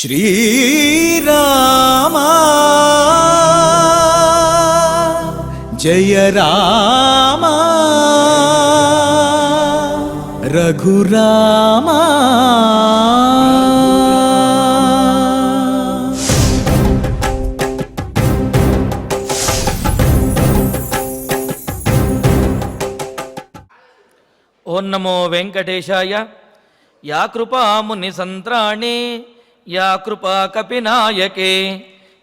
श्रीराम जय राम रघुराम। ओं नमो वेंकटेशाय। या कृपा मुनिसंत्राणे या कृपा कपिनायके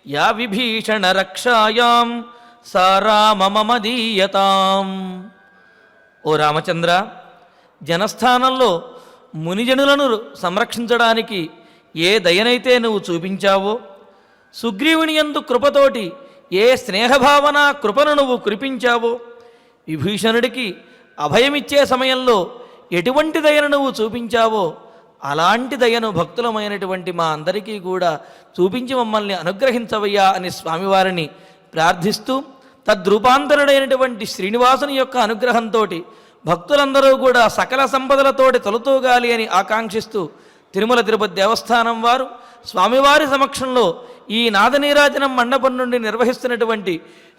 या विभीषण रक्षायां सा राम मम दीयतां। ఓ రామచంద్ర, జనస్థానంలో మునిజనులను సంరక్షించడానికి ఏ దయనైతే నువ్వు చూపించావో, సుగ్రీవుని యందు కృపతోటి ఏ స్నేహభావన కృపను నువ్వు కురిపించావో, విభీషణుడికి అభయమిచ్చే సమయంలో ఎటువంటి దయను నువ్వు చూపించావో అలాంటి దయను భక్తులమైనటువంటి మా అందరికీ కూడా చూపించి మమ్మల్ని అనుగ్రహించవయ్యా అని స్వామివారిని ప్రార్థిస్తూ, తద్రూపాంతరుడైనటువంటి శ్రీనివాసుని యొక్క అనుగ్రహంతో భక్తులందరూ కూడా సకల సంపదలతోటి తొలతూగాలి అని ఆకాంక్షిస్తూ తిరుమల తిరుపతి దేవస్థానం వారు స్వామివారి సమక్షంలో ఈ నాదనీరాజనం మండపం నుండి నిర్వహిస్తున్నటువంటి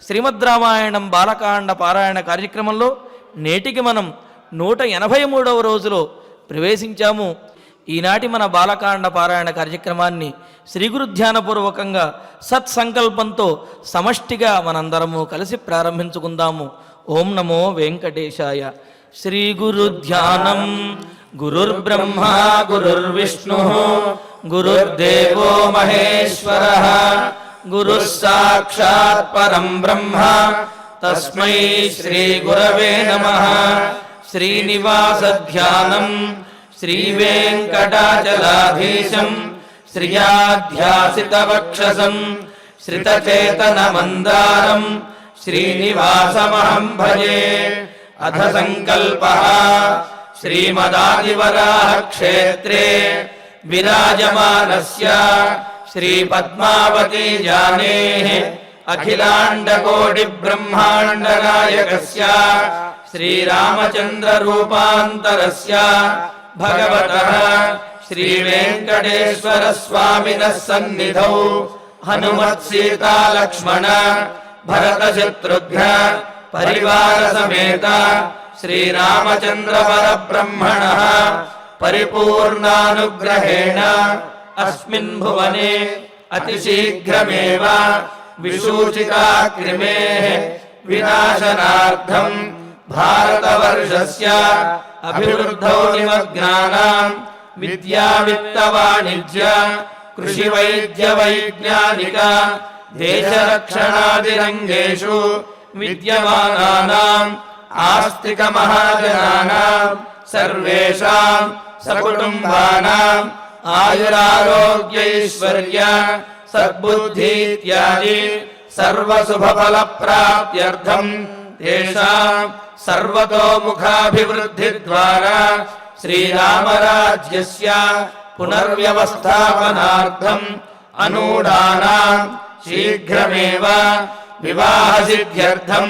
శ్రీమద్ రామాయణం బాలకాండ పారాయణ కార్యక్రమంలో నేటికి మనం 183వ రోజులో ప్రవేశించాము. ఈనాటి మన బాలకాండ పారాయణ కార్యక్రమాన్ని శ్రీ గురు ధ్యానపూర్వకంగా సత్సంకల్పంతో సమష్టిగా మనందరము కలిసి ప్రారంభించుకుందాము. ఓం నమో వెంకటేశాయ. శ్రీ గురు ధ్యానం. గురుర్బ్రహ్మ గురుర్విష్ణు గురుర్దేవో మహేశ్వరః గురుః సాక్షాత్ పరం బ్రహ్మ తస్మై శ్రీ గురవే నమః. శ్రీనివాస ధ్యానం. శ్రీవేంకటాచలాధీశం శ్రియాధ్యాసితవక్షసం శ్రితచేతనమందారం శ్రీనివాసమహం భజే. అథ సంకల్పః. శ్రీమదాదివరాహక్షేత్రే విరాజమానస్య శ్రీపద్మావతీ జానేః అఖిలాండకోటిబ్రహ్మాండనాయకస్య శ్రీరామచంద్రరూపాంతరస్య భగవతః శ్రీవేంకటేశ్వరస్వామినः సన్నిధౌ హనుమత్సీతాలక్ష్మణ భరతశత్రుఘ్న పరివార సమేత శ్రీరామచంద్ర పరబ్రహ్మణః పరిపూర్ణానుగ్రహేణ అస్మిన్ భువనే అతిశీఘ్రమేవ విశూచితాక్రిమేః వినాశనార్థం భారతవర్షస్య అభివృద్ధౌ నిమగ్నానాం విద్యా విత్త వాణిజ్య కృషి వైద్య వైజ్ఞానిక దేశరక్షణాదిరంగేషు విద్యమానానాం ఆస్తిక మహాజనానాం సర్వేషాం సకుటుంబానాం ఆయురారోగ్యైశ్వర్య సద్బుద్ధి ఇత్యాది సర్వశుభఫల ప్రాప్త్యర్థం తేషాం సర్వతోముఖాభివృద్ధి ద్వారా శ్రీరామరాజ్యస్య పునర్వ్యవస్థాపనార్థం అనూఢానాం శీఘ్రమేవ వివాహసిద్ధ్యర్థం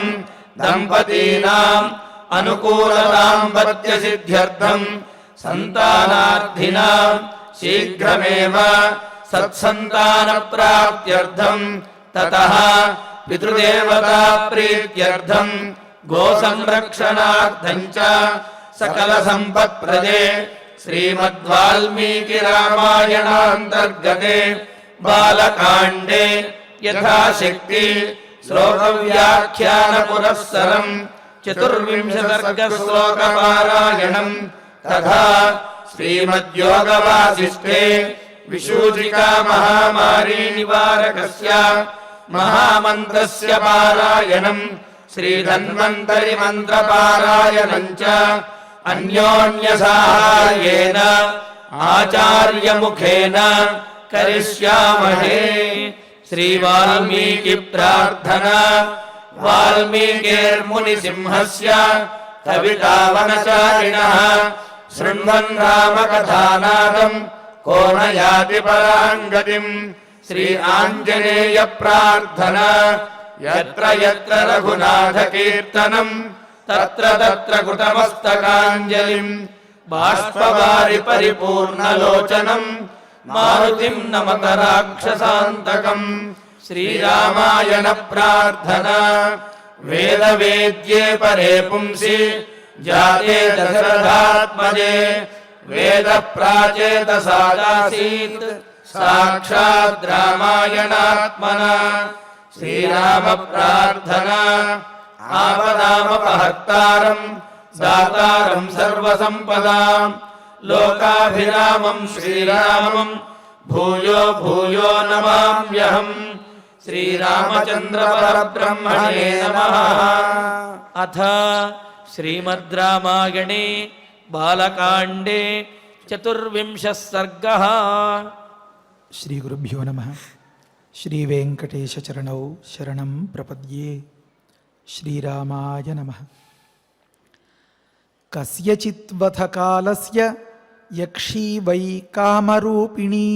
దంపతీనాం అనుకూల దాంపత్య సిద్ధ్యర్థం సంతానార్థినాం శీఘ్రమేవ సత్సంతాన ప్రాప్త్యర్థం తతః పితృదేవతా ప్రీత్యర్థం గో సంరక్షణార్థం చ సకల సంపత్ప్రదే శ్రీమద్వాల్మీకి రామాయణాంతర్గతే బాలకాండే యథాశక్తి శ్లోక వ్యాఖ్యాన పురస్సరం 14 సర్గ శ్లోక పారాయణం తథా శ్రీమద్యోగవాసిష్ఠే విశూచికా మహామారీ నివారకస్య మహామంత్రస్య పారాయణం శ్రీధన్వంతరి మంత్ర పారాయణం చ అన్యోన్య సహాయేన ఆచార్య ముఖేన కరిష్యామహే. శ్రీ వాల్మీకి ప్రార్థన. వాల్మీకిర్ముని సింహస్య కవితావనచారిణః శృణ్వన్ రామకథానాదం కో న యాతి పరాంగతిం. శ్రీ ఆంజనేయ ప్రార్థన. యత్ర యత్ర రఘునాథ కీర్తనం తత్ర తత్ర కృతమస్తకాంజలిం బాష్పవారి పరిపూర్ణలోచనం మారుతిం నమత రాక్షసాంతకం. శ్రీరామాయణ ప్రార్థన. వేద వేద్యే పరే పుంసి జాతే దశరథాత్మజే వేద ప్రాచేతసాదాసీత్ సాక్షాద్ రామాయణాత్మన. శ్రీరామ ప్రార్థన. ఆపదామపహర్తారం దాతారం సర్వసంపదాం లోకాభిరామం శ్రీరామం భూయో భూయో నమామ్యహం. శ్రీరామచంద్ర పరబ్రహ్మణే నమః. అథ శ్రీమద్ రామాయణే బాలకాండే చతుర్వింశः సర్గः. శ్రీ గురుభ్యో నమః. శ్రీ వెంకటేశ చరణౌ శరణం ప్రపద్యే. శ్రీరామాయ నమః. కస్యచిద్వథ కాలస్య యక్షీ వై కామరూపిణీ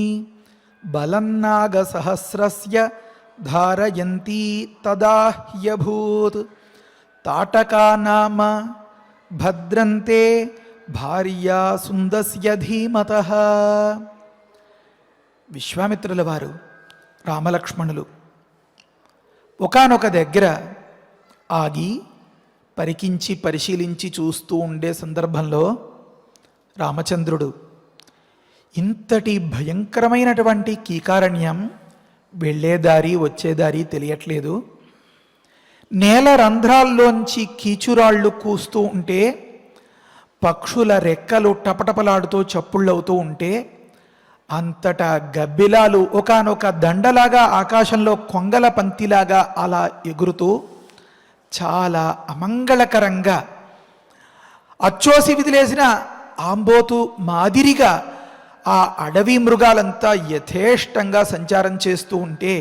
బలన్నాగసహస్రస్య ధారయంతీ తదా హ్యభూత్. తాటకా నామ భద్రంతే భార్యా సుందస్య ధీమతః. విశ్వామిత్రుల వారు రామలక్ష్మణులు ఒకానొక దగ్గర ఆగి పరికించి పరిశీలించి చూస్తూ ఉండే సందర్భంలో రామచంద్రుడు ఇంతటి భయంకరమైనటువంటి కీకారణ్యం, వెళ్ళేదారి వచ్చేదారి తెలియట్లేదు, నేల రంధ్రాల్లోంచి కీచురాళ్ళు కూస్తూ ఉంటే, పక్షుల రెక్కలు టపటపలాడుతూ చప్పుళ్ళవుతూ ఉంటే, అంతటా గబ్బిలాలు ఒకానొక దండలాగా ఆకాశంలో కొంగల పంక్తిలాగా అలా ఎగురుతూ చాలా అమంగళకరంగా అచ్చోసి విదిలేసిన ఆంబోతు మాదిరిగా ఆ అడవి మృగాలంతా యథేష్టంగా సంచారం చేస్తూ ఉంటే,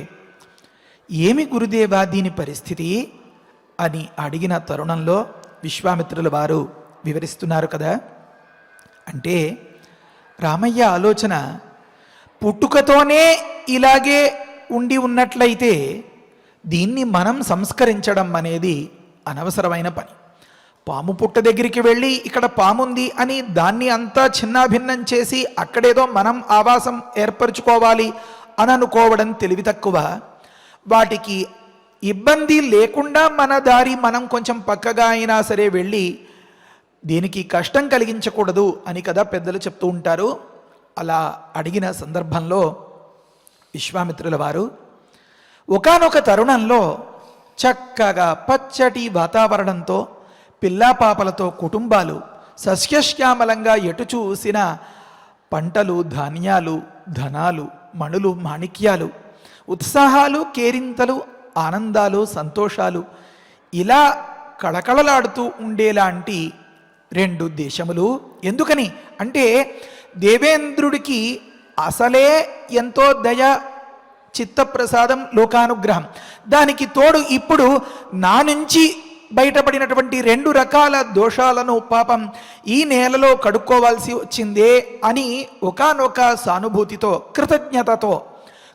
ఏమి గురుదేవా దీని పరిస్థితి అని అడిగిన తరుణంలో విశ్వామిత్రుల వారు వివరిస్తున్నారు కదా. అంటే రామయ్య ఆలోచన పుట్టుకతోనే ఇలాగే ఉండి ఉన్నట్లయితే దీన్ని మనం సంస్కరించడం అనేది అనవసరమైన పని. పాము పుట్ట దగ్గరికి వెళ్ళి ఇక్కడ పాముంది అని దాన్ని అంతా చిన్నాభిన్నం చేసి అక్కడేదో మనం ఆవాసం ఏర్పరచుకోవాలి అని అనుకోవడం తెలివి తక్కువ. వాటికి ఇబ్బంది లేకుండా మన దారి మనం కొంచెం పక్కగా అయినా సరే వెళ్ళి దీనికి కష్టం కలిగించకూడదు అని కదా పెద్దలు చెప్తూ ఉంటారు. అలా అడిగిన సందర్భంలో విశ్వామిత్రుల వారు ఒకానొక తరుణంలో చక్కగా పచ్చటి వాతావరణంతో పిల్లాపాపలతో కుటుంబాలు సస్యశ్యామలంగా ఎటు చూసిన పంటలు, ధాన్యాలు, ధనాలు, మణులు, మాణిక్యాలు, ఉత్సాహాలు, కేరింతలు, ఆనందాలు, సంతోషాలు ఇలా కళకళలాడుతూ ఉండేలాంటి రెండు దేశములు. ఎందుకని అంటే దేవేంద్రుడికి అసలే ఎంతో దయ, చిత్తప్రసాదం, లోకానుగ్రహం. దానికి తోడు ఇప్పుడు నా నుంచి బయటపడినటువంటి రెండు రకాల దోషాలను పాపం ఈ నేలలో కడుక్కోవాల్సి వచ్చిందే అని ఒకానొక సానుభూతితో, కృతజ్ఞతతో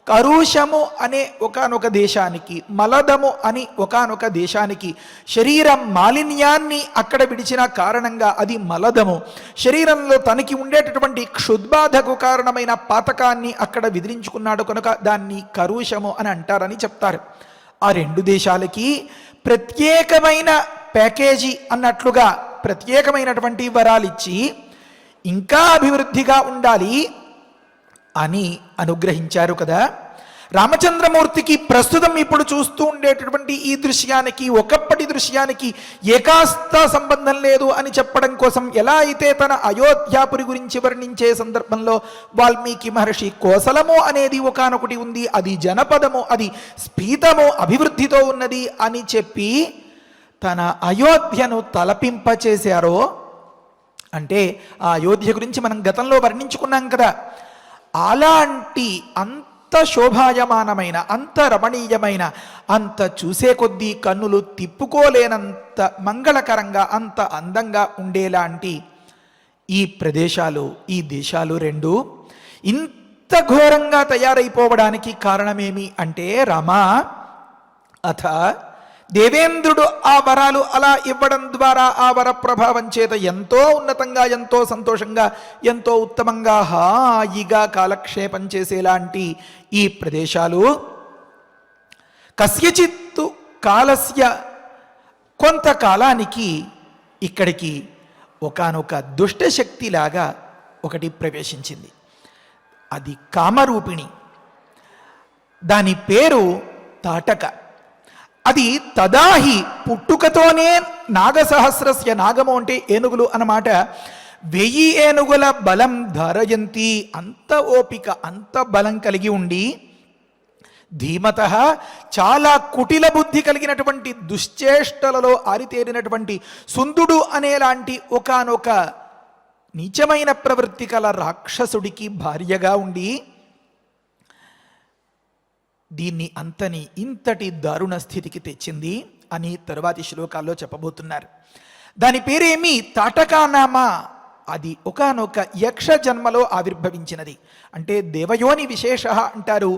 కరుషము అనే ఒకానొక దేశానికి, మలదము అని ఒకానొక దేశానికి, శరీరం మాలిన్యాన్ని అక్కడ విడిచిన కారణంగా అది మలదము, శరీరంలో తనకి ఉండేటటువంటి క్షుద్బాధకు కారణమైన పాతకాన్ని అక్కడ విదిలించుకున్నాడు కనుక దాన్ని కరుషము అని అంటారని చెప్తారు. ఆ రెండు దేశాలకి ప్రత్యేకమైన ప్యాకేజీ అన్నట్లుగా ప్రత్యేకమైనటువంటి వరాలిచ్చి ఇంకా అభివృద్ధిగా ఉండాలి అని అనుగ్రహించారు కదా. రామచంద్రమూర్తికి ప్రస్తుతం ఇప్పుడు చూస్తూ ఉండేటటువంటి ఈ దృశ్యానికి, ఒకప్పటి దృశ్యానికి ఏకాస్త సంబంధం లేదు అని చెప్పడం కోసం ఎలా అయితే తన అయోధ్యాపురి గురించి వర్ణించే సందర్భంలో వాల్మీకి మహర్షి కోసలము అనేది ఒకానొకటి ఉంది, అది జనపదము, అది స్ఫీతము, అభివృద్ధితో ఉన్నది అని చెప్పి తన అయోధ్యను తలపింపచేశారో, అంటే ఆ అయోధ్య గురించి మనం గతంలో వర్ణించుకున్నాం కదా. అలాంటి అంత శోభాయమానమైన, అంత రమణీయమైన, అంత చూసే కొద్దీ కన్నులు తిప్పుకోలేనంత మంగళకరంగా, అంత అందంగా ఉండేలాంటి ఈ ప్రదేశాలు, ఈ దేశాలు రెండు ఇంత ఘోరంగా తయారైపోవడానికి కారణమేమి అంటే రామా అథ దేవేంద్రుడు ఆ వరాలు అలా ఇవ్వడం ద్వారా ఆ వర ప్రభావం చేత ఎంతో ఉన్నతంగా, ఎంతో సంతోషంగా, ఎంతో ఉత్తమంగా హాయిగా కాలక్షేపం చేసేలాంటి ఈ ప్రదేశాలు కస్యచిత్తు కాలస్య కొంతకాలానికి ఇక్కడికి ఒకానొక దుష్టశక్తిలాగా ఒకటి ప్రవేశించింది. అది కామరూపిణి. దాని పేరు తాటక. అది తదాహి పుట్టుకతోనే నాగసహస్రస్య, నాగము అంటే ఏనుగులు అన్నమాట, 1000 ఏనుగుల బలం ధారయంతి, అంత ఓపిక అంత బలం కలిగి ఉండి, ధీమత చాలా కుటిల బుద్ధి కలిగినటువంటి దుశ్చేష్టలలో ఆరితేరినటువంటి సుందుడు అనేలాంటి ఒకానొక నీచమైన ప్రవృత్తి కల రాక్షసుడికి భార్యగా ఉండి దీన్ని అంతని ఇంతటి దారుణ స్థితికి తెచ్చింది అని తరువాతి శ్లోకాల్లో చెప్పబోతున్నారు. దాని పేరేమి? తాటకానామా. అది ఒకానొక యక్ష జన్మలో ఆవిర్భవించినది. అంటే దేవయోని విశేష అంటారు.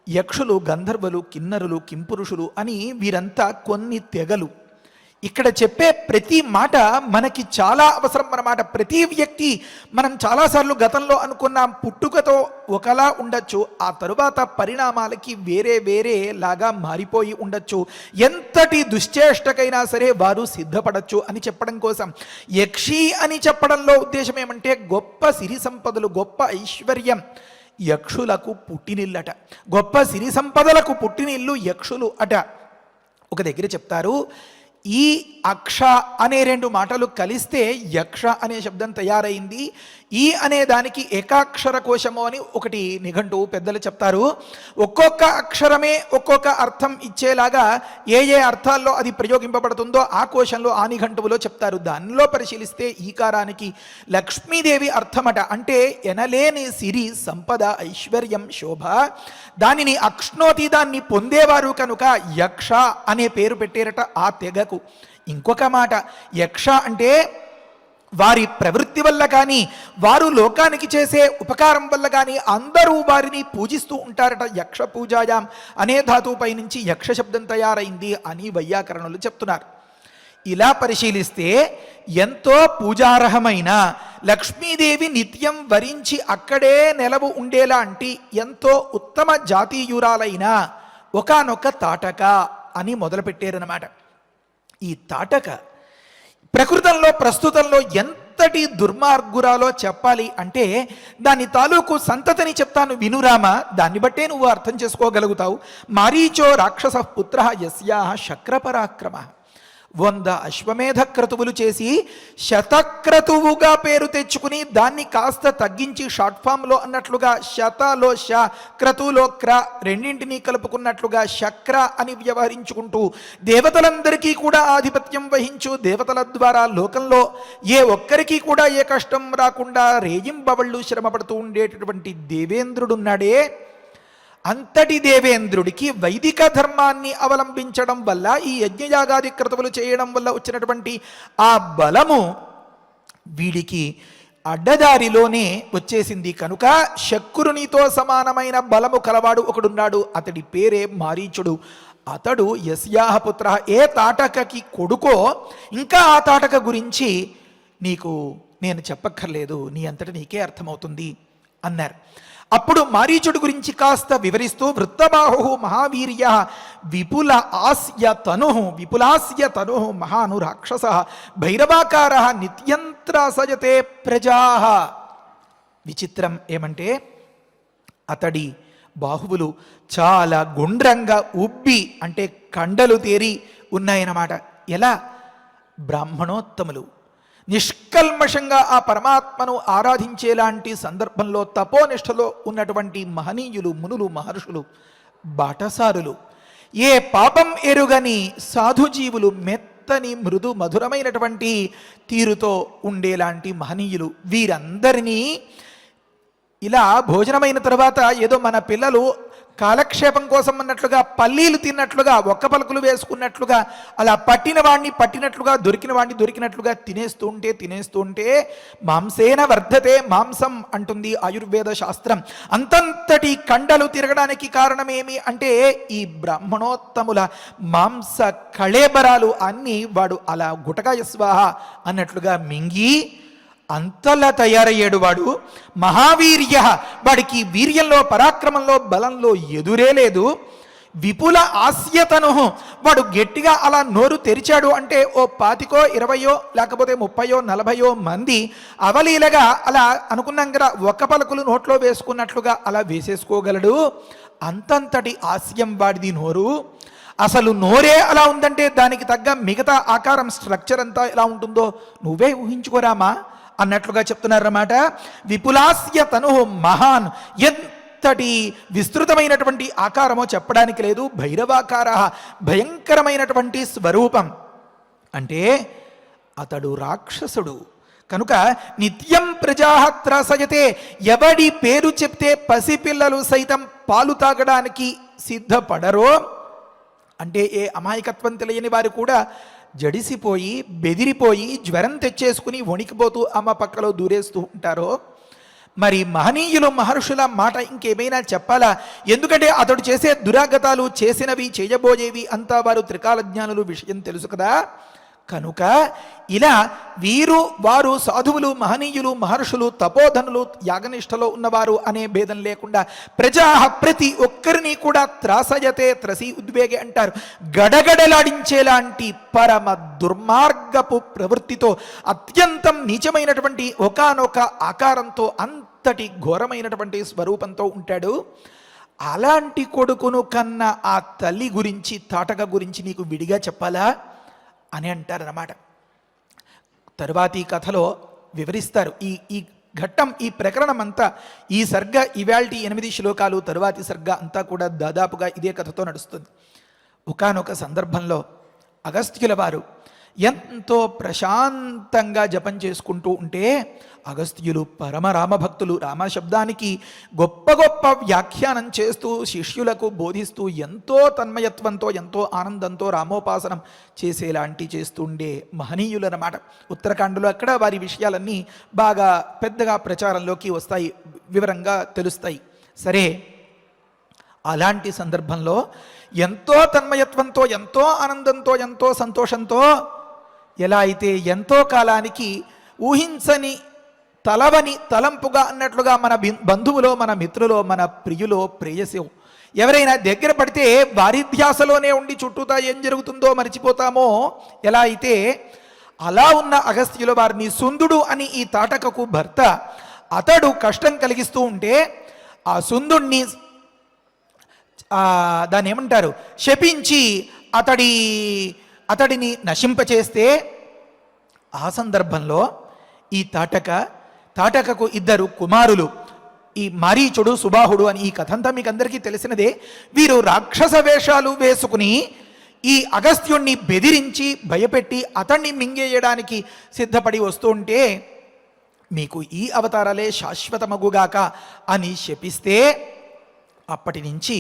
యక్షులు, గంధర్వులు, కిన్నరులు, కింపురుషులు అని వీరంతా కొన్ని తెగలు. ఇక్కడ చెప్పే ప్రతి మాట మనకి చాలా అవసరం అన్నమాట. ప్రతి వ్యక్తి, మనం చాలాసార్లు గతంలో అనుకున్నాం, పుట్టుకతో ఒకలా ఉండొచ్చు, ఆ తరువాత పరిణామాలకి వేరే వేరే లాగా మారిపోయి ఉండొచ్చు, ఎంతటి దుశ్చేష్టకైనా సరే వారు సిద్ధపడచ్చు అని చెప్పడం కోసం. యక్షి అని చెప్పడంలో ఉద్దేశం ఏమంటే గొప్ప సిరి సంపదలు, గొప్ప ఐశ్వర్యం యక్షులకు పుట్టినిల్లట. గొప్ప సిరి సంపదలకు పుట్టినిల్లు యక్షులు అట. ఒక దగ్గర చెప్తారు, ఈ అక్ష అనే 2 మాటలు కలిస్తే యక్ష అనే శబ్దం తయారైంది. ఈ అనే దానికి ఏకాక్షర కోశము అని ఒకటి నిఘంటువు పెద్దలు చెప్తారు. ఒక్కొక్క అక్షరమే ఒక్కొక్క అర్థం ఇచ్చేలాగా ఏ ఏ అర్థాల్లో అది ప్రయోగింపబడుతుందో ఆ కోశంలో, ఆ నిఘంటువులో చెప్తారు. దానిలో పరిశీలిస్తే ఈకారానికి లక్ష్మీదేవి అర్థమట. అంటే ఎనలేని సిరి, సంపద, ఐశ్వర్యం, శోభ. దానిని అక్ష్ణోతి, దాన్ని పొందేవారు కనుక యక్ష అనే పేరు పెట్టారట ఆ తెగకు. ఇంకొక మాట, యక్ష అంటే వారి ప్రవృత్తి వల్ల కానీ, వారు లోకానికి చేసే ఉపకారం వల్ల కానీ అందరూ వారిని పూజిస్తూ ఉంటారట. యక్ష పూజాయాం అనే ధాతువుపై నుంచి యక్ష శబ్దం తయారైంది అని వైయాకరణులు చెప్తున్నారు. ఇలా పరిశీలిస్తే ఎంతో పూజార్హమైన లక్ష్మీదేవి నిత్యం వరించి అక్కడే నెలవు ఉండేలాంటి ఎంతో ఉత్తమ జాతీయురాలైన ఒకానొక తాటక అని మొదలుపెట్టారన్నమాట. ఈ తాటక ప్రకృతంలో, ప్రస్తుతంలో ఎంతటి దుర్మార్గురాలో చెప్పాలి అంటే దాని తాలూకు సంతతిని చెప్తాను వినురామ. దాన్ని బట్టే నువ్వు అర్థం చేసుకోగలుగుతావు. మారీచో రాక్షస పుత్ర యస్యా శక్రపరాక్రమ. 100 అశ్వమేధ క్రతువులు చేసి శతక్రతువుగా పేరు తెచ్చుకుని దాన్ని కాస్త తగ్గించి షార్ట్ ఫామ్లో అన్నట్లుగా శతలో శ, క్రతువులో క్ర రెండింటినీ కలుపుకున్నట్లుగా శక్ర అని వ్యవహరించుకుంటూ దేవతలందరికీ కూడా ఆధిపత్యం వహించు, దేవతల ద్వారా లోకంలో ఏ ఒక్కరికి కూడా ఏ కష్టం రాకుండా రేయింబవళ్ళు శ్రమపడుతూ ఉండేటటువంటి దేవేంద్రుడున్నాడే, అంతటి దేవేంద్రుడికి వైదిక ధర్మాన్ని అవలంబించడం వల్ల, ఈ యజ్ఞయాగాది క్రతువులు చేయడం వల్ల వచ్చినటువంటి ఆ బలము వీడికి అడ్డదారిలోనే వచ్చేసింది కనుక శక్కురునితో సమానమైన బలము కలవాడు ఒకడున్నాడు. అతడి పేరే మారీచుడు. అతడు యస్యాహ పుత్ర. ఏ తాటకకి కొడుకో, ఇంకా ఆ తాటక గురించి నీకు నేను చెప్పక్కర్లేదు, నీ అంతటి నీకే అర్థమవుతుంది అన్నారు. అప్పుడు మారీచుడు గురించి కాస్త వివరిస్తూ వృత్తబాహు మహావీర్య విపులాస్య తను మహాను రాక్షస భైరవాకార నిత్యంత్రసజతే ప్రజా. విచిత్రం ఏమంటే అతడి బాహువులు చాలా గుండ్రంగా ఉబ్బి, అంటే కండలు తేరి ఉన్నాయన్నమాట. ఎలా? బ్రాహ్మణోత్తములు నిష్కల్మషంగా ఆ పరమాత్మను ఆరాధించేలాంటి సందర్భంలో తపోనిష్టలో ఉన్నటువంటి మహనీయులు, మునులు, మహర్షులు, బాటసారులు, ఏ పాపం ఎరుగని సాధుజీవులు, మెత్తని మృదు మధురమైనటువంటి తీరుతో ఉండేలాంటి మహనీయులు, వీరందరినీ ఇలా భోజనమైన తర్వాత ఏదో మన పిల్లలు కాలక్షేపం కోసం అన్నట్లుగా, పల్లీలు తిన్నట్లుగా, ఒక్క పలుకులు వేసుకున్నట్లుగా, అలా పట్టిన వాడిని పట్టినట్లుగా, దొరికిన వాడిని దొరికినట్లుగా తినేస్తూ ఉంటే మాంసేన వర్ధతే మాంసం అంటుంది ఆయుర్వేద శాస్త్రం. అంతంతటి కండలు తిరగడానికి కారణమేమి అంటే ఈ బ్రాహ్మణోత్తముల మాంస కళేబరాలు అన్నీ వాడు అలా గుటకాయ స్వాహ అన్నట్లుగా మింగి అంతలా తయారయ్యాడు. వాడు మహావీర్య, వాడికి వీర్యంలో, పరాక్రమంలో, బలంలో ఎదురే లేదు. విపుల ఆస్యతను, వాడు గట్టిగా అలా నోరు తెరిచాడు అంటే ఓ 25, 20 లేకపోతే 30, 40 మంది అవలీలగా అలా అనుకున్నాం కదా, ఒక్క పలుకులు నోట్లో వేసుకున్నట్లుగా అలా వేసేసుకోగలడు. అంతంతటి ఆస్యం వాడిది నోరు. అసలు నోరే అలా ఉందంటే దానికి తగ్గ మిగతా ఆకారం, స్ట్రక్చర్ అంతా ఎలా ఉంటుందో నువ్వే ఊహించుకోరామా అన్నట్లుగా చెప్తున్నారన్నమాట. విపులాస్య తను మహాన్, ఎంతటి విస్తృతమైనటువంటి ఆకారమో చెప్పడానికి లేదు. భైరవాకార, భయంకరమైనటువంటి స్వరూపం. అంటే అతడు రాక్షసుడు కనుక నిత్యం ప్రజాః త్రాసయతే, ఎవడి పేరు చెప్తే పసిపిల్లలు సైతం పాలు తాగడానికి సిద్ధపడరో, అంటే ఏ అమాయకత్వం తెలియని వారు కూడా జడిసిపోయి, బెదిరిపోయి, జ్వరం తెచ్చేసుకుని వణికిపోతూ అమ్మ పక్కలో దూరేస్తూ ఉంటారో, మరి మహనీయులు మహర్షుల మాట ఇంకేమైనా చెప్పాలా? ఎందుకంటే అతడు చేసే దురాగతాలు, చేసినవి చేయబోయేవి అంతా వారు త్రికాల జ్ఞానులు, విషయం తెలుసు కదా. కనుక ఇలా వీరు వారు సాధువులు, మహనీయులు, మహర్షులు, తపోధనులు, యాగనిష్టలో ఉన్నవారు అనే భేదం లేకుండా ప్రజా, ప్రతి ఒక్కరిని కూడా త్రాసయతే, త్రసి ఉద్వేగే అంటారు. గడగడలాడించేలాంటి పరమ దుర్మార్గపు ప్రవృత్తితో, అత్యంతం నీచమైనటువంటి ఒకానొక ఆకారంతో, అంతటి ఘోరమైనటువంటి స్వరూపంతో ఉంటాడు. అలాంటి కొడుకును కన్న ఆ తల్లి గురించి, తాటక గురించి నీకు విడిగా చెప్పాలా అని అంటారన్నమాట. తరువాతి కథలో వివరిస్తారు ఈ ఘట్టం, ఈ ప్రకరణం అంతా. ఈ సర్గ ఇవాల్టి 8 శ్లోకాలు, తరువాతి సర్గ అంతా కూడా దాదాపుగా ఇదే కథతో నడుస్తుంది. ఒకానొక సందర్భంలో అగస్త్యుల వారు ఎంతో ప్రశాంతంగా జపం చేసుకుంటూ ఉంటే, అగస్త్యులు పరమ రామభక్తులు, రామశబ్దానికి గొప్ప గొప్ప వ్యాఖ్యానం చేస్తూ శిష్యులకు బోధిస్తూ ఎంతో తన్మయత్వంతో, ఎంతో ఆనందంతో రామోపాసనం చేసేలాంటి చేస్తుండే మహనీయులన్నమాట. ఉత్తరాఖండ్లో అక్కడ వారి విషయాలన్నీ బాగా పెద్దగా ప్రచారంలోకి వస్తాయి, వివరంగా తెలుస్తాయి. సరే, అలాంటి సందర్భంలో ఎంతో తన్మయత్వంతో, ఎంతో ఆనందంతో, ఎంతో సంతోషంతో, ఎలా అయితే ఎంతో కాలానికి ఊహించని, తలవని తలంపుగా అన్నట్లుగా మన బంధువులో, మన మిత్రులో, మన ప్రియులో, ప్రేయసో ఎవరైనా దగ్గర పడితే వారి ధ్యాసలోనే ఉండి చుట్టూతా ఏం జరుగుతుందో మర్చిపోతామో, ఎలా అయితే అలా ఉన్న అగస్త్యుల వారిని సుందుడు అని ఈ తాటకకు భర్త, అతడు కష్టం కలిగిస్తూ ఉంటే ఆ సుందుణ్ణి దాన్ని ఏమంటారు, శపించి అతడిని నశింపచేస్తే, ఆ సందర్భంలో ఈ తాటకకు 2 కుమారులు, ఈ మారీచుడు, సుబాహుడు అని. ఈ కథంతా మీకు అందరికీ తెలిసినదే. వీరు రాక్షస వేషాలు వేసుకుని ఈ అగస్త్యుణ్ణి బెదిరించి, భయపెట్టి అతన్ని మింగేయడానికి సిద్ధపడి వస్తూ ఉంటే, మీకు ఈ అవతారాలే శాశ్వతమగుగాక అని శపిస్తే, అప్పటి నుంచి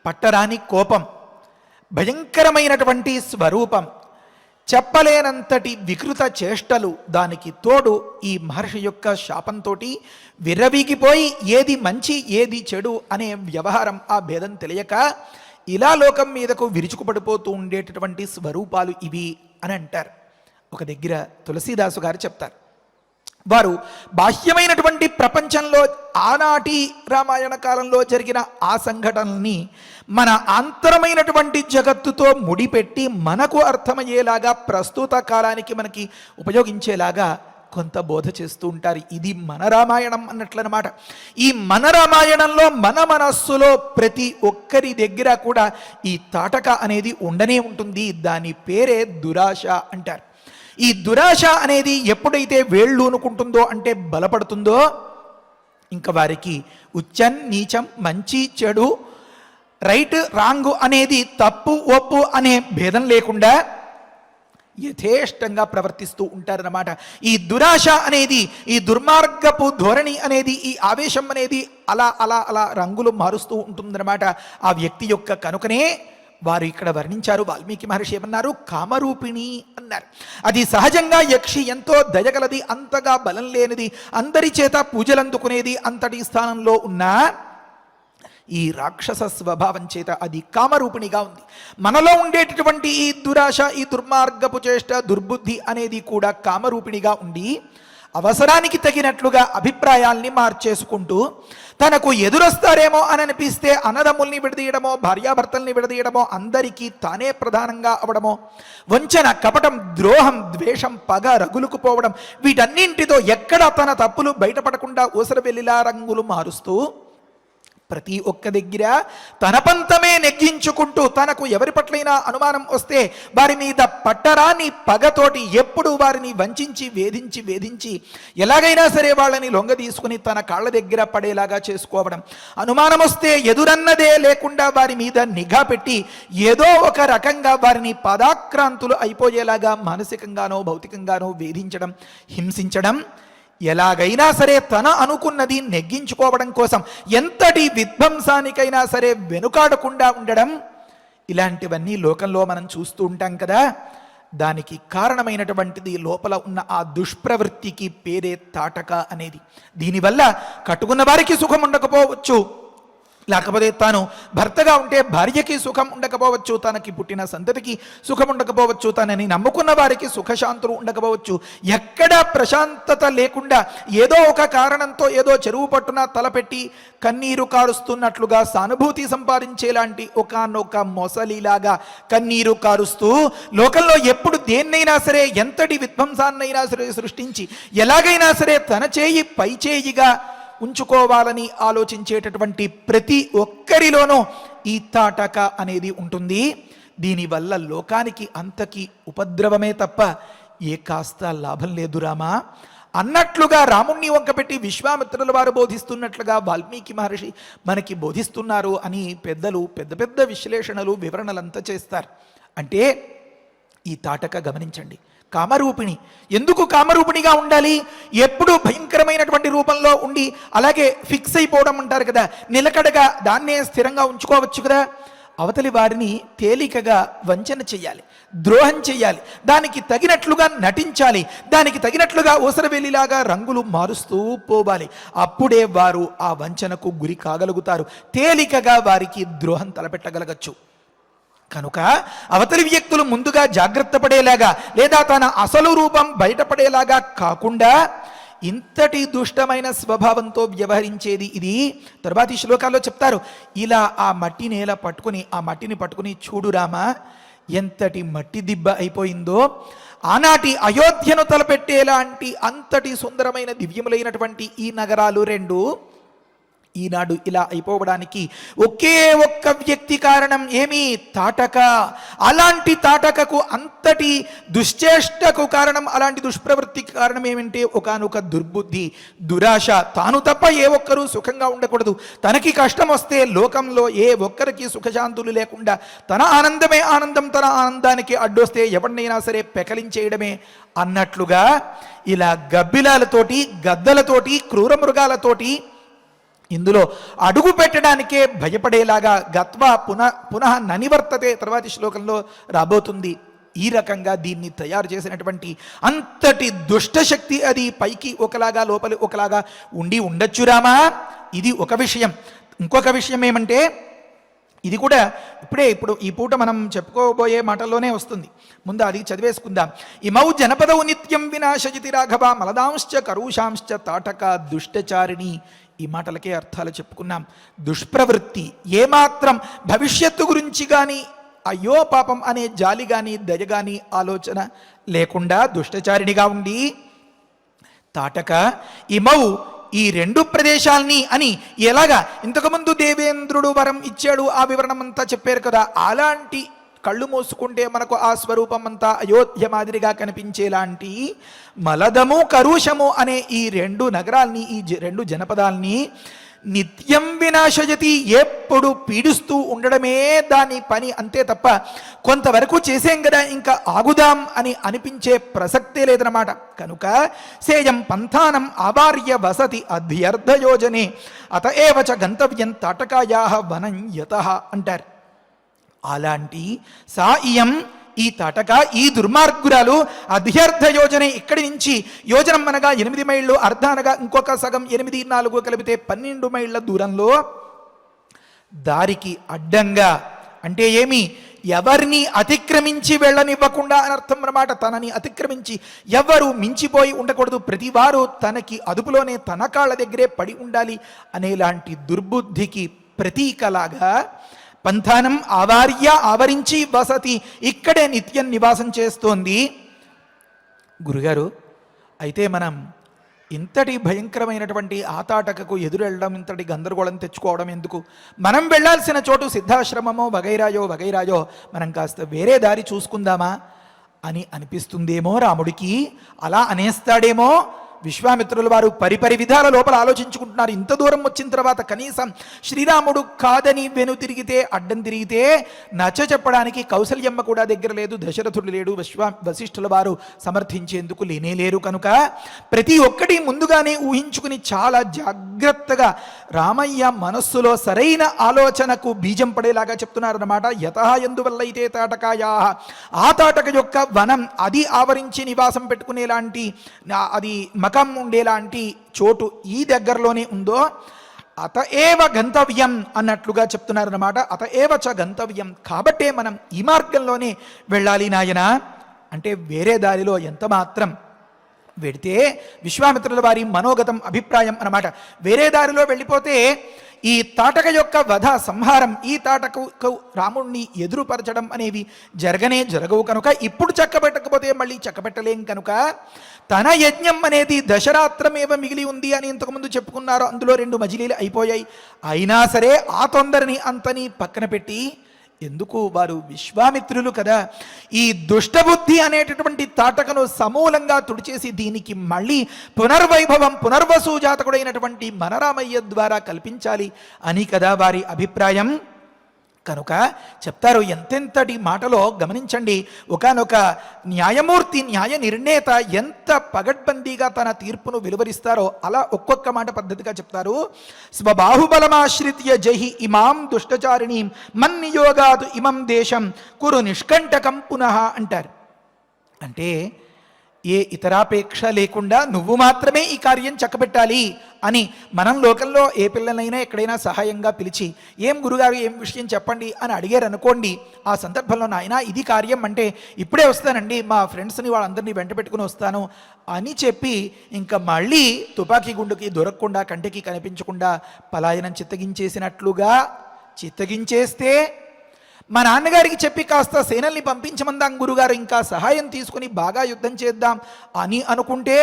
పట్టరాని కోపం, భయంకరమైనటువంటి స్వరూపం, చెప్పలేనంతటి వికృత చేష్టలు, దానికి తోడు ఈ మహర్షి యొక్క శాపంతో విర్రవీగిపోయి ఏది మంచి ఏది చెడు అనే వ్యవహారం, ఆ భేదం తెలియక ఇలా లోకం మీదకు విరుచుకుపడిపోతూ ఉండేటటువంటి స్వరూపాలు ఇవి అని అంటారు. ఒక దగ్గర తులసీదాసు గారు చెప్తారు, వారు బాహ్యమైనటువంటి ప్రపంచంలో ఆనాటి రామాయణ కాలంలో జరిగిన ఆ సంఘటనల్ని మన ఆంతరమైనటువంటి జగత్తుతో ముడిపెట్టి మనకు అర్థమయ్యేలాగా, ప్రస్తుత కాలానికి మనకి ఉపయోగించేలాగా కొంత బోధ చేస్తూ ఉంటారు. ఇది మన రామాయణం అన్నట్లనమాట. ఈ మన రామాయణంలో మన మనస్సులో ప్రతి ఒక్కరి దగ్గర కూడా ఈ తాటక అనేది ఉండనే ఉంటుంది. దాని పేరే దురాశ అంటారు. ఈ దురాశ అనేది ఎప్పుడైతే వేళ్ళూనుకుంటుందో, అంటే బలపడుతుందో, ఇంకా వారికి ఉచ్చం నీచం, మంచి చెడు, రైట్ రాంగ్ అనేది, తప్పు ఒప్పు అనే భేదం లేకుండా యథేష్టంగా ప్రవర్తిస్తూ ఉంటారన్నమాట. ఈ దురాశ అనేది, ఈ దుర్మార్గపు ధోరణి అనేది, ఈ ఆవేశం అనేది అలా అలా అలా రంగులు మారుస్తూ ఉంటుందన్నమాట ఆ వ్యక్తి యొక్క. కనుకనే వారు ఇక్కడ వర్ణించారు, వాల్మీకి మహర్షి ఏమన్నారు, కామరూపిణి అన్నారు. అది సహజంగా యక్షి ఎంతో దయగలది, అంతగా బలం లేనిది, అందరి చేత పూజలందుకునేది, అంతటి స్థానంలో ఉన్న ఈ రాక్షస స్వభావం చేత అది కామరూపిణిగా ఉంది. మనలో ఉండేటటువంటి ఈ దురాశ, ఈ దుర్మార్గపు చేష్ట, దుర్బుద్ధి అనేది కూడా కామరూపిణిగా ఉండి అవసరానికి తగినట్లుగా అభిప్రాయాల్ని మార్చేసుకుంటూ తనకు ఎదురొస్తారేమో అని అనిపిస్తే అన్నదమ్ముల్ని విడదీయడమో, భార్యాభర్తల్ని విడదీయడమో, అందరికీ తానే ప్రధానంగా అవడమో, వంచన, కపటం, ద్రోహం, ద్వేషం, పగ రగులుకుపోవడం, వీటన్నింటితో ఎక్కడ తన తప్పులు బయటపడకుండా ఊసరవెల్లిలా రంగులు మారుస్తూ ప్రతి ఒక్క దగ్గర తన పంతమే నెగ్గించుకుంటూ, తనకు ఎవరి పట్లైనా అనుమానం వస్తే వారి మీద పట్టరాని పగతోటి ఎప్పుడు వారిని వంచించి వేధించి వేధించి ఎలాగైనా సరే వాళ్ళని లొంగ తీసుకుని తన కాళ్ళ దగ్గర పడేలాగా చేసుకోవడం, అనుమానం వస్తే ఎదురన్నదే లేకుండా వారి మీద నిఘా పెట్టి ఏదో ఒక రకంగా వారిని పాదాక్రాంతులు అయిపోయేలాగా మానసికంగానో భౌతికంగానో వేధించడం, హింసించడం, ఎలాగైనా సరే తన అనుకున్నది నెగ్గించుకోవడం కోసం ఎంతటి విధ్వంసానికైనా సరే వెనుకాడకుండా ఉండడం, ఇలాంటివన్నీ లోకంలో మనం చూస్తూ ఉంటాం కదా. దానికి కారణమైనటువంటిది లోపల ఉన్న ఆ దుష్ప్రవృత్తికి పేరే తాటక అనేది. దీనివల్ల కట్టుకున్న వారికి సుఖం ఉండకపోవచ్చు, లేకపోతే తాను భర్తగా ఉంటే భార్యకి సుఖం ఉండకపోవచ్చు, తనకి పుట్టిన సంతతికి సుఖం ఉండకపోవచ్చు, తనని నమ్ముకున్న వారికి సుఖశాంతులు ఉండకపోవచ్చు. ఎక్కడా ప్రశాంతత లేకుండా ఏదో ఒక కారణంతో ఏదో చెరువు పట్టున తలపెట్టి కన్నీరు కారుస్తున్నట్లుగా సానుభూతి సంపాదించేలాంటి ఒకానొక మొసలిలాగా కన్నీరు కారుస్తూ లోకంలో ఎప్పుడు దేన్నైనా సరే, ఎంతటి విధ్వంసాన్నైనా సరే సృష్టించి ఎలాగైనా సరే తన చేయి పై చేయిగా ఉంచుకోవాలని ఆలోచించేటటువంటి ప్రతి ఒక్కరిలోనూ ఈ తాటక అనేది ఉంటుంది. దీనివల్ల లోకానికి అంతకి ఉపద్రవమే తప్ప ఏ కాస్త లాభం లేదు రామా అన్నట్లుగా రాముణ్ణి వంకపెట్టి విశ్వామిత్రుల వారు బోధిస్తున్నట్లుగా వాల్మీకి మహర్షి మనకి బోధిస్తున్నారు అని పెద్దలు పెద్ద పెద్ద విశ్లేషణలు, వివరణలంతా చేస్తారు. అంటే ఈ తాటక గమనించండి, కామరూపిణి. ఎందుకు కామరూపిణిగా ఉండాలి? ఎప్పుడు భయంకరమైనటువంటి రూపంలో ఉండి అలాగే ఫిక్స్ అయిపోవడం అంటారు కదా, నిలకడగా దాన్నే స్థిరంగా ఉంచుకోవచ్చు కదా. అవతలి వారిని తేలికగా వంచన చెయ్యాలి, ద్రోహం చెయ్యాలి, దానికి తగినట్లుగా నటించాలి, దానికి తగినట్లుగా ఊసరవెల్లిలాగా రంగులు మారుస్తూ పోవాలి. అప్పుడే వారు ఆ వంచనకు గురి కాగలుగుతారు, తేలికగా వారికి ద్రోహం తలపెట్టగలగచ్చు. కనుక అవతలి వ్యక్తులు ముందుగా జాగ్రత్త పడేలాగా, లేదా తన అసలు రూపం బయటపడేలాగా కాకుండా ఇంతటి దుష్టమైన స్వభావంతో వ్యవహరించేది ఇది. తరువాతి శ్లోకాల్లో చెప్తారు, ఇలా ఆ మట్టి నేల పట్టుకుని, ఆ మట్టిని పట్టుకుని చూడు రామా ఎంతటి మట్టి దిబ్బ అయిపోయిందో. ఆనాటి అయోధ్యను తలపెట్టేలాంటి అంతటి సుందరమైన దివ్యములైనటువంటి ఈ నగరాలు రెండు ఈనాడు ఇలా అయిపోవడానికి ఒకే ఒక్క వ్యక్తి కారణం ఏమి? తాటక. అలాంటి తాటకకు, అంతటి దుశ్చేష్టకు కారణం, అలాంటి దుష్ప్రవృత్తికి కారణం ఏమంటే ఒకానొక దుర్బుద్ధి, దురాశ. తాను తప్ప ఏ ఒక్కరూ సుఖంగా ఉండకూడదు, తనకి కష్టం వస్తే లోకంలో ఏ ఒక్కరికి సుఖశాంతులు లేకుండా తన ఆనందమే ఆనందం, తన ఆనందానికి అడ్డొస్తే ఎవరినైనా సరే పెకలించేయడమే అన్నట్లుగా ఇలా గబ్బిలాలతోటి, గద్దలతోటి, క్రూర మృగాలతోటి ఇందులో అడుగు పెట్టడానికే భయపడేలాగా గత్వా పునః ననివర్తతే తర్వాతి శ్లోకంలో రాబోతుంది. ఈ రకంగా దీన్ని తయారు చేసినటువంటి అంతటి దుష్టశక్తి అది పైకి ఒకలాగా లోపలి ఒకలాగా ఉండి ఉండొచ్చు రామా. ఇది ఒక విషయం. ఇంకొక విషయం ఏమంటే, ఇది కూడా ఇప్పుడు ఈ పూట మనం చెప్పుకోబోయే మాటల్లోనే వస్తుంది, ముందు అది చదివేసుకుందాం. ఇమౌ జనపదౌ నిత్యం వినాశయతి రాఘవ మలదాంశ్చ కరుషాంశ్చ తాటక దుష్టచారిణి. ఈ మాటలకే అర్థాలు చెప్పుకున్నాం. దుష్ప్రవృత్తి ఏమాత్రం భవిష్యత్తు గురించి కానీ, అయ్యో పాపం అనే జాలి కానీ దయ కానీ ఆలోచన లేకుండా దుష్టచారిణిగా ఉండి, తాటక ఇమౌ ఈ రెండు ప్రదేశాల్ని అని ఎలాగా ఇంతకుముందు దేవేంద్రుడు వరం ఇచ్చాడు, ఆ వివరణం అంతా చెప్పారు కదా. అలాంటి కళ్ళు మూసుకుంటే మనకు ఆ స్వరూపం అంతా అయోధ్య మాదిరిగా కనిపించేలాంటి మలదము కరుషము అనే ఈ రెండు నగరాల్ని, ఈ రెండు జనపదాల్ని నిత్యం వినాశయతి, ఎప్పుడు పీడిస్తూ ఉండడమే దాని పని అంతే తప్ప కొంతవరకు చేసేం కదా ఇంకా ఆగుదాం అని అనిపించే ప్రసక్తే లేదన్నమాట. కనుక సేయం పంథానం ఆవార్య వసతి అధ్యర్థయోజనే అత ఏవచ గంతవ్యం తాటకాయా వనం యతః అంటారు. అలాంటి సా ఇయం ఈ తాటక, ఈ దుర్మార్గురాలు అధ్యర్థ యోజనే, ఇక్కడి నుంచి యోజనం అనగా 8 మైళ్ళు, అర్ధ అనగా ఇంకొక సగం 8, 4 కలిపితే 12 మైళ్ళ దూరంలో దారికి అడ్డంగా, అంటే ఏమి, ఎవరిని అతిక్రమించి వెళ్ళనివ్వకుండా అని అర్థం అన్నమాట. తనని అతిక్రమించి ఎవరు మించిపోయి ఉండకూడదు, ప్రతివారు తనకి అదుపులోనే తన కాళ్ళ దగ్గరే పడి ఉండాలి అనేలాంటి దుర్బుద్ధికి ప్రతీకలాగా పంథానం ఆవార్య, ఆవరించి వసతి, ఇక్కడే నిత్యం నివాసం చేస్తోంది. గురుగారు, అయితే మనం ఇంతటి భయంకరమైనటువంటి ఆతాటకకు ఎదురెళ్ళడం, ఇంతటి గందరగోళం తెచ్చుకోవడం ఎందుకు? మనం వెళ్ళాల్సిన చోటు సిద్ధాశ్రమమో వగైరాయో మనం కాస్త వేరే దారి చూసుకుందామా అని అనిపిస్తుందేమో రాముడికి. అలా అనేస్తాడేమో. విశ్వామిత్రుల వారు పరిపరి విధాల లోపల ఆలోచించుకుంటున్నారు. ఇంత దూరం వచ్చిన తర్వాత కనీసం శ్రీరాముడు కాదని వెనుతిరిగితే, అడ్డం తిరిగితే నచ్చ చెప్పడానికి కౌసల్యమ్మ కూడా దగ్గర లేదు, దశరథుడు లేడు, వశిష్ఠుల వారు సమర్థించేందుకు లేనేలేరు. కనుక ప్రతి ఒక్కటి ముందుగానే ఊహించుకుని చాలా జాగ్రత్తగా రామయ్య మనస్సులో సరైన ఆలోచనకు బీజం పడేలాగా చెప్తున్నారన్నమాట. యతః ఎందువల్ల అయితే తాటకాయా, ఆ తాటక యొక్క వనం, అది ఆవరించి నివాసం పెట్టుకునేలాంటి, అది మకం ఉండేలాంటి చోటు ఈ దగ్గరలోనే ఉందో, అత ఏవ గంతవ్యం అన్నట్లుగా చెప్తున్నారన్నమాట. అత ఏవచ గంతవ్యం, కాబట్టే మనం ఈ మార్గంలోనే వెళ్ళాలి నాయన. అంటే వేరే దారిలో ఎంత మాత్రం వెడితే విశ్వామిత్రుల వారి మనోగతం అభిప్రాయం అన్నమాట. వేరే దారిలో వెళ్ళిపోతే ఈ తాటక యొక్క వధ, సంహారం, ఈ తాటకు రాముణ్ణి ఎదురుపరచడం అనేవి జరగవు. కనుక ఇప్పుడు చక్కబెట్టకపోతే మళ్ళీ చక్కబెట్టలేం. కనుక తన యజ్ఞం అనేది దశరాత్రమేవ మిగిలి ఉంది అని ఇంతకుముందు చెప్పుకున్నారు. అందులో 2 మజిలీలు అయిపోయాయి. అయినా సరే ఆ తొందరని అంతని పక్కన పెట్టి, ఎందుకు, వారు విశ్వామిత్రులు కదా, ఈ దుష్టబుద్ధి అనేటటువంటి తాటకను సమూలంగా తుడిచేసి దీనికి మళ్ళీ పునర్వైభవం, పునర్వసు జాతకుడైనటువంటి మనరామయ్య ద్వారా కల్పించాలి అని కదా వారి అభిప్రాయం. కనుక చెప్తారు. ఎంతెంతటి మాటలో గమనించండి. ఒకానొక న్యాయమూర్తి, న్యాయ నిర్ణేత ఎంత పగడ్బందీగా తన తీర్పును వెలువరిస్తారో అలా ఒక్కొక్క మాట పద్ధతిగా చెప్తారు. స్వబాహుబలమాశ్రిత్య జహి ఇమాం దుష్టచారిణీం మన్నియోగాదు ఇమం దేశం కురు నిష్కంటకం పునః అంటారు. అంటే ఏ ఇతరాపేక్ష లేకుండా నువ్వు మాత్రమే ఈ కార్యం చక్కబెట్టాలి అని మనం లోకంలో ఏ పిల్లలైనా ఎక్కడైనా సహాయంగా పిలిచి, ఏం గురుగారు ఏం విషయం చెప్పండి అని అడిగారు అనుకోండి. ఆ సందర్భంలో నాయన ఇది కార్యం అంటే ఇప్పుడే వస్తానండి, మా ఫ్రెండ్స్ని వాళ్ళందరినీ వెంట పెట్టుకుని వస్తాను అని చెప్పి ఇంకా మళ్ళీ తుపాకీ గుండుకి దొరకకుండా, కంటికి కనిపించకుండా పలాయనం చిత్తగించేస్తే మా నాన్నగారికి చెప్పి కాస్త సేనల్ని పంపించమందాం గురుగారు, ఇంకా సహాయం తీసుకుని బాగా యుద్ధం చేద్దాం అని అనుకుంటే,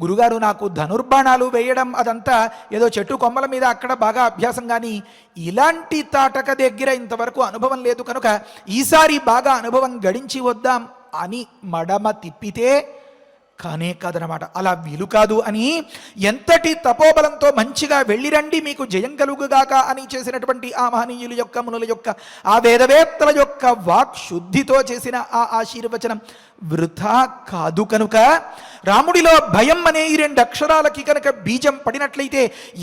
గురుగారు నాకు ధనుర్బాణాలు వేయడం అదంతా ఏదో చెట్టు కొమ్మల మీద అక్కడ బాగా అభ్యాసం, కానీ ఇలాంటి తాటక దగ్గర ఇంతవరకు అనుభవం లేదు, కనుక ఈసారి బాగా అనుభవం గడించి వద్దాం అని మడమ తిప్పితే కానే కాదనమాట. అలా వీలు కాదు అని ఎంతటి తపోబలంతో మంచిగా వెళ్ళిరండి మీకు జయం కలుగుగాక అని చేసినటువంటి ఆ మహనీయుల యొక్క, మునుల యొక్క, ఆ వేదవేత్తల యొక్క వాక్ శుద్ధితో చేసిన ఆ ఆశీర్వచనం వృథా కాదు. కనుక రాముడిలో భయం అనే ఈ 2 అక్షరాలకి కనుక బీజం పడినట్లయితే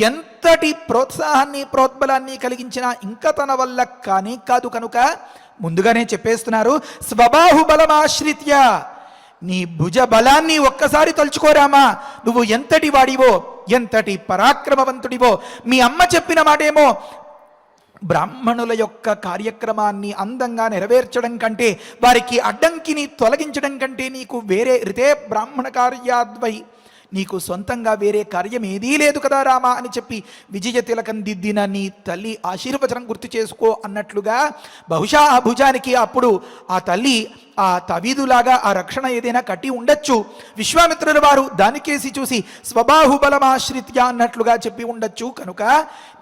ఎంతటి ప్రోత్సాహాన్ని, ప్రోద్బలాన్ని కలిగించినా ఇంకా తన వల్ల కానే కాదు. కనుక ముందుగానే చెప్పేస్తున్నారు. స్వబాహుబలమాశ్రిత్య, నీ భుజ బలాన్ని ఒక్కసారి తలుచుకోరామా, నువ్వు ఎంతటి వాడివో, ఎంతటి పరాక్రమవంతుడివో. మీ అమ్మ చెప్పిన మాటేమో బ్రాహ్మణుల యొక్క కార్యక్రమాన్ని అందంగా నెరవేర్చడం కంటే, వారికి అడ్డంకిని తొలగించడం కంటే నీకు వేరే రితే బ్రాహ్మణ కార్యాద్వై, నీకు సొంతంగా వేరే కార్యం ఏదీ లేదు కదా రామా అని చెప్పి విజయ తిలకం దిద్దిన నీ తల్లి ఆశీర్వచనం గుర్తు చేసుకో అన్నట్లుగా, బహుశా ఆ భుజానికి అప్పుడు ఆ తల్లి ఆ తవీదులాగా ఆ రక్షణ ఏదైనా కట్టి ఉండొచ్చు. విశ్వామిత్రుల వారు దానికేసి చూసి స్వబాహుబలమాశ్రిత్య అన్నట్లుగా చెప్పి ఉండొచ్చు. కనుక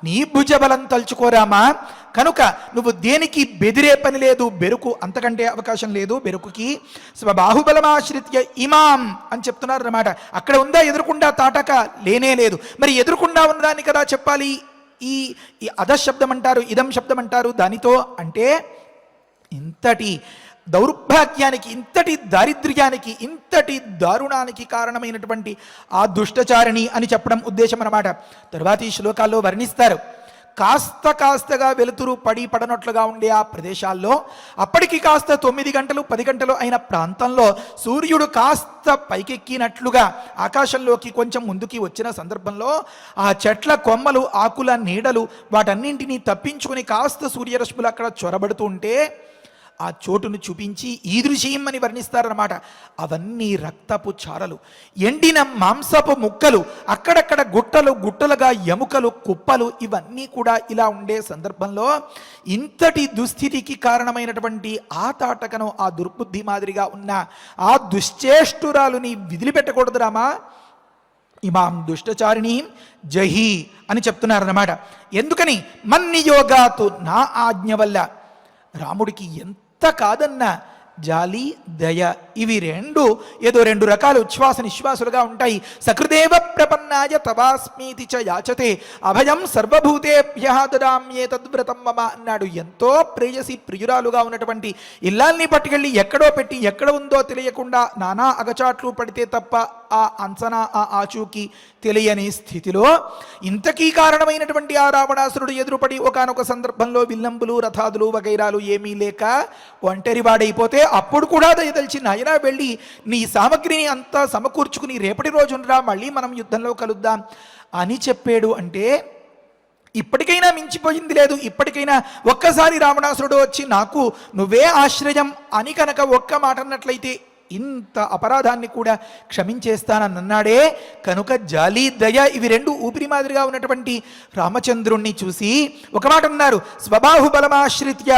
నీ భుజబలం తలుచుకోరామా, కనుక నువ్వు దేనికి బెదిరే పని లేదు, బెరుకు అంతకంటే అవకాశం లేదు. బెరుకుకి స్వబాహుబలమాశ్రిత్య ఇమాం అని చెప్తున్నారు అన్నమాట. అక్కడ ఉందా ఎదురుకుండా తాటక? లేనే లేదు. మరి ఎదురుకుండా ఉన్నదాన్ని కదా చెప్పాలి ఈ ఈ అధశబ్దం అంటారు, ఇదం శబ్దం అంటారు దానితో అంటే ఇంతటి దౌర్భాగ్యానికి, ఇంతటి దారిద్ర్యానికి, ఇంతటి దారుణానికి కారణమైనటువంటి ఆ దుష్టచారిణి అని చెప్పడం ఉద్దేశం అన్నమాట. తరువాతి శ్లోకాల్లో వర్ణిస్తారు. కాస్తగా వెలుతురు పడనట్లుగా ఉండే ఆ ప్రదేశాల్లో అప్పటికి కాస్త 9 గంటలు 10 గంటలు అయిన ప్రాంతంలో సూర్యుడు కాస్త పైకెక్కినట్లుగా ఆకాశంలోకి కొంచెం ముందుకి వచ్చిన సందర్భంలో ఆ చెట్ల కొమ్మలు, ఆకుల నీడలు వాటన్నింటినీ తప్పించుకుని కాస్త సూర్యరశ్ములు అక్కడ చొరబడుతూ ఉంటే ఆ చోటును చూపించి ఈదృశీం అని వర్ణిస్తారన్నమాట. అవన్నీ రక్తపు చారలు, ఎండిన మాంసపు ముక్కలు, అక్కడక్కడ గుట్టలుగా ఎముకలు, కుప్పలు, ఇవన్నీ కూడా ఇలా ఉండే సందర్భంలో ఇంతటి దుస్థితికి కారణమైనటువంటి ఆ తాటకను, ఆ దుర్బుద్ధి మాదిరిగా ఉన్న ఆ దుశ్చేష్టురాలుని విదిలిపెట్టకూడదు రామా. ఇమాం దుష్టచారిణి జహి అని చెప్తున్నారన్నమాట. ఎందుకని? మన్నియోగాతు, నా ఆజ్ఞ వల్ల. రాముడికి ఎంత కాదన్న జాలి, దయ, ఇవి ఏదో రెండు రకాల ఉచ్ఛ్వాస నిశ్వాసులుగా ఉంటాయి. సకృదేవ ప్రపన్నాయ తవాస్మీతి చ యాచతే అభయం సర్వభూతేభ్యః దదామ్యే తద్వ్రతం మమ అన్నాడు. ఎంతో ప్రేయసి ప్రియురాలుగా ఉన్నటువంటి ఇల్లాల్ని పట్టుకెళ్ళి ఎక్కడో పెట్టి ఎక్కడ ఉందో తెలియకుండా నానా అగచాట్లు పడితే తప్ప ఆ అంచనా, ఆ ఆచూకీ తెలియని స్థితిలో ఇంతకీ కారణమైనటువంటి ఆ రావణాసురుడు ఎదురుపడి ఒకానొక సందర్భంలో విల్లంబులు, రథాదులు వగైరాలు ఏమీ లేక ఒంటరివాడైపోతే అప్పుడు కూడా దయదలిచి నాయనా వెళ్ళి నీ సామగ్రిని అంతా సమకూర్చుకుని రేపటి రోజునరా మళ్ళీ మనం యుద్ధంలో కలుద్దాం అని చెప్పాడు. అంటే ఇప్పటికైనా మించిపోయింది లేదు. ఇప్పటికైనా ఒక్కసారి రావణాసురుడు వచ్చి నాకు నువ్వే ఆశ్రయం అని కనుక ఒక్క మాట అన్నట్లయితే ఇంత అపరాధాన్ని కూడా క్షమించేస్తానన్నాడే. కనుక జాలి, దయ, ఇవి రెండు ఊపిరి మాదిరిగా ఉన్నటువంటి రామచంద్రుణ్ణి చూసి ఒక మాట అన్నారు, స్వబాహుబలమాశ్రిత్య.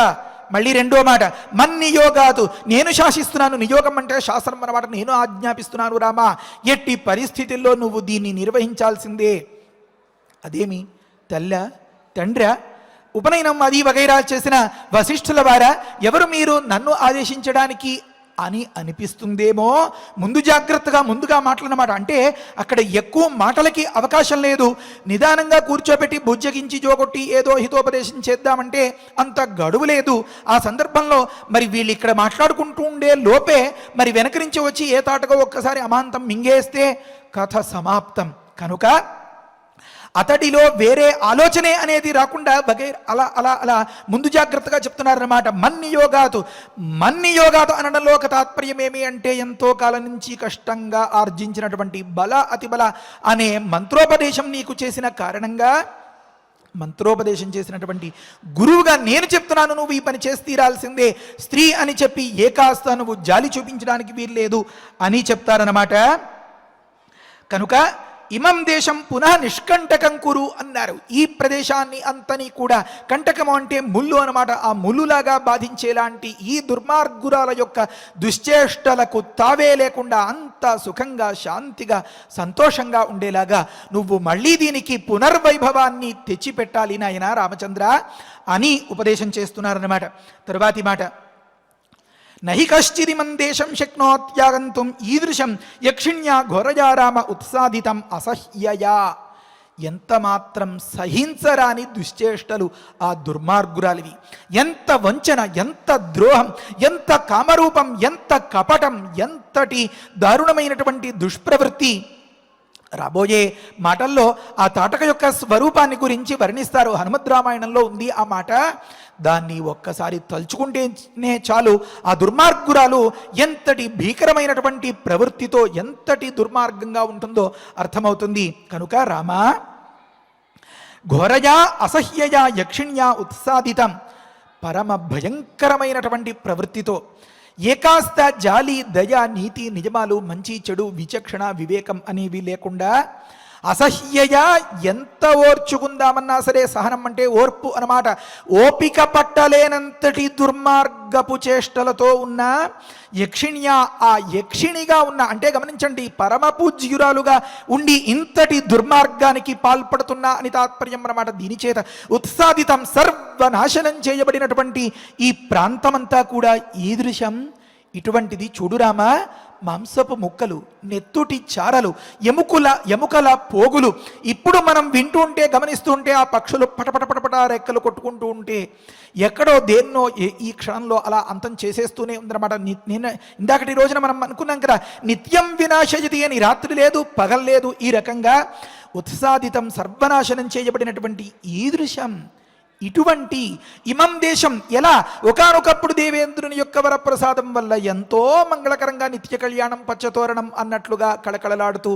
మళ్ళీ రెండో మాట, మన్నియోగాతు, నేను శాసిస్తున్నాను. నియోగం అంటే శాసనం అన్నమాట. నేను ఆజ్ఞాపిస్తున్నాను రామా, ఎట్టి పరిస్థితుల్లో నువ్వు దీన్ని నిర్వహించాల్సిందే. అదేమి తల్ల, తండ్ర, ఉపనయనం అది వగైరా చేసిన వశిష్ఠుల వారా, ఎవరు మీరు నన్ను ఆదేశించడానికి అని అనిపిస్తుందేమో. ముందుగా మాటలన్నమాట. అంటే అక్కడ ఎక్కువ మాటలకి అవకాశం లేదు. నిదానంగా కూర్చోబెట్టి బుజ్జగించి జోగొట్టి ఏదో హితోపదేశం చేద్దామంటే అంత గడువు లేదు. ఆ సందర్భంలో మరి వీళ్ళు ఇక్కడ మాట్లాడుకుంటూ ఉండే లోపే మరి వెనక నుంచి వచ్చి ఏ తాటగా ఒక్కసారి అమాంతం మింగేస్తే కథ సమాప్తం. కనుక అతడిలో వేరే ఆలోచనే అనేది రాకుండా అలా ముందు జాగ్రత్తగా చెప్తున్నారన్నమాట. మన్నియోగాతు అనడంలో ఒక తాత్పర్యం ఏమి అంటే ఎంతో కాలం నుంచి కష్టంగా ఆర్జించినటువంటి బల, అతిబల అనే మంత్రోపదేశం నీకు చేసిన కారణంగా, మంత్రోపదేశం చేసినటువంటి గురువుగా నేను చెప్తున్నాను, నువ్వు ఈ పని చేసి తీరాల్సిందే. స్త్రీ అని చెప్పి ఏ కాస్త నువ్వు జాలి చూపించడానికి వీల్లేదు అని చెప్తారన్నమాట. కనుక ఇమం దేశం పునః నిష్కంటకం కురు అన్నారు. ఈ ప్రదేశాన్ని అంతని కూడా, కంటకము అంటే ముళ్ళు అనమాట, ఆ ముళ్ళులాగా బాధించేలాంటి ఈ దుర్మార్గురాల యొక్క దుశ్చేష్టలకు తావే లేకుండా అంత సుఖంగా, శాంతిగా, సంతోషంగా ఉండేలాగా నువ్వు మళ్ళీ దీనికి పునర్వైభవాన్ని తెచ్చిపెట్టాలి నాయన రామచంద్ర అని ఉపదేశం చేస్తున్నారన్నమాట. తరువాతి మాట, నహి కశ్చిదిమం దేశం శక్నోత్యాగంతుం ఈదృశం యక్షిణ్యా ఘోరజా రామ ఉత్సాదితం అసహ్యయా. ఎంత మాత్రం సహించరాని దుశ్చేష్టలు ఆ దుర్మార్గురాలివి. ఎంత వంచన, ఎంత ద్రోహం, ఎంత కామరూపం, ఎంత కపటం, ఎంతటి దారుణమైనటువంటి దుష్ప్రవృత్తి. రాబోయే మాటల్లో ఆ తాటక యొక్క స్వరూపాన్ని గురించి వర్ణిస్తారు. హనుమద్ రామాయణంలో ఉంది ఆ మాట. దాన్ని ఒక్కసారి తలుచుకుంటేనే చాలు ఆ దుర్మార్గురాలు ఎంతటి భీకరమైనటువంటి ప్రవృత్తితో, ఎంతటి దుర్మార్గంగా ఉంటుందో అర్థమవుతుంది. కనుక రామా, ఘోరయా అసహ్యయా యక్షిణ్యా ఉత్సాదితం, పరమ భయంకరమైనటువంటి ప్రవృత్తితో, ఏకాస్త జాలి, దయ, నీతి, నిజమాలు, మంచి చెడు, విచక్షణ, వివేకం అనేవి లేకుండా అసహ్యయా, ఎంత ఓర్చుకుందామన్నా సరే, సహనం అంటే ఓర్పు అన్నమాట, ఓపిక పట్టలేనంతటి దుర్మార్గపు చేష్టలతో ఉన్న యక్షిణ్యా, ఆ యక్షిణిగా ఉన్న, అంటే గమనించండి, పరమ పూజ్యురాలుగా ఉండి ఇంతటి దుర్మార్గానికి పాల్పడుతున్నా అని తాత్పర్యం అన్నమాట. దీని చేత ఉత్సాదితం, సర్వనాశనం చేయబడినటువంటి ఈ ప్రాంతమంతా కూడా ఈదృశం, ఇటువంటిది చూడురామా, మాంసపు ముక్కలు, నెత్తుటి చారలు, ఎముకల పోగులు. ఇప్పుడు మనం వింటూ ఉంటే, గమనిస్తూ ఉంటే ఆ పక్షులు పటపటపటపట రెక్కలు కొట్టుకుంటూ ఉంటే ఎక్కడో దేన్నో ఈ క్షణంలో అలా అంతం చేసేస్తూనే ఉందన్నమాట. నిన్న ఇందాకటి రోజున మనం అనుకున్నాం కదా, నిత్యం వినాశయతి అని, రాత్రి లేదు పగలు లేదు. ఈ రకంగా ఉత్సాదితం సర్వనాశనం చేయబడినటువంటి ఈ దృశ్యం, ఇటువంటి ఇమం దేశం ఎలా ఒకానొకప్పుడు దేవేంద్రుని యొక్క వరప్రసాదం వల్ల ఎంతో మంగళకరంగా నిత్య కళ్యాణం పచ్చతోరణం అన్నట్లుగా కళకళలాడుతూ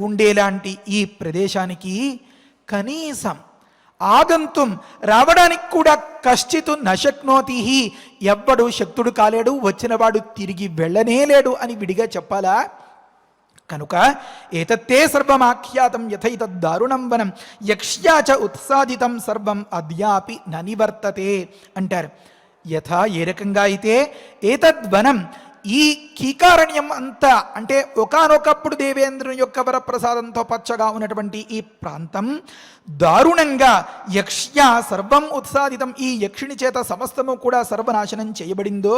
ఉండేలాంటి ఈ ప్రదేశానికి కనీసం ఆగంతుం రావడానికి కూడా కశ్చితు నశక్నోతి, ఎవ్వడు శక్తుడు కాలేడు, వచ్చినవాడు తిరిగి వెళ్ళనే లేడు అని విడిగా చెప్పాలా? కనుక ఏతత్తే సర్వమాఖ్యాతం యథైతద్దారుణం వనం యక్ష్యాచ ఉత్సాదితం సర్వం అద్యాపి ననివర్తతే అంటారు. యథా ఏ రకంగా అయితే ఏతద్వనం ఈ కీకారణ్యం అంతా, అంటే ఒకానొకప్పుడు దేవేంద్రుని యొక్క వరప్రసాదంతో పచ్చగా ఉన్నటువంటి ఈ ప్రాంతం దారుణంగా యక్ష్యా సర్వం ఉత్సాదితం, ఈ యక్షిణి చేత సమస్తము కూడా సర్వనాశనం చేయబడిందో,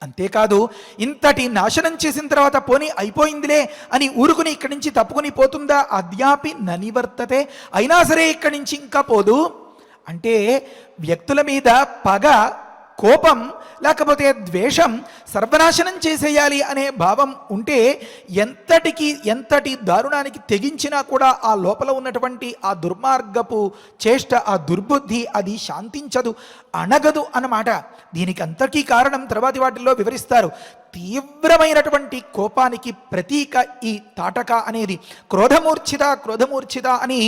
అంతేకాదు ఇంతటి నాశనం చేసిన తర్వాత పోనీ అయిపోయిందిలే అని ఊరుకుని ఇక్కడి నుంచి తప్పుకుని పోతుందా? అద్యాపి ననివర్తతే, అయినా సరే ఇక్కడి నుంచి ఇంకా పోదు. అంటే వ్యక్తుల మీద పగ, కోపం, లేకపోతే ద్వేషం, సర్వనాశనం చేసేయాలి అనే భావం ఉంటే ఎంతటి దారుణానికి తెగించినా కూడా ఆ లోపల ఉన్నటువంటి ఆ దుర్మార్గపు చేష్ట, ఆ దుర్బుద్ధి అది శాంతించదు, అణగదు అన్నమాట. దీనికి అంతకీ కారణం తర్వాతి వాటిల్లో వివరిస్తారు. తీవ్రమైనటువంటి కోపానికి ప్రతీక ఈ తాటక అనేది. క్రోధమూర్ఛిత అని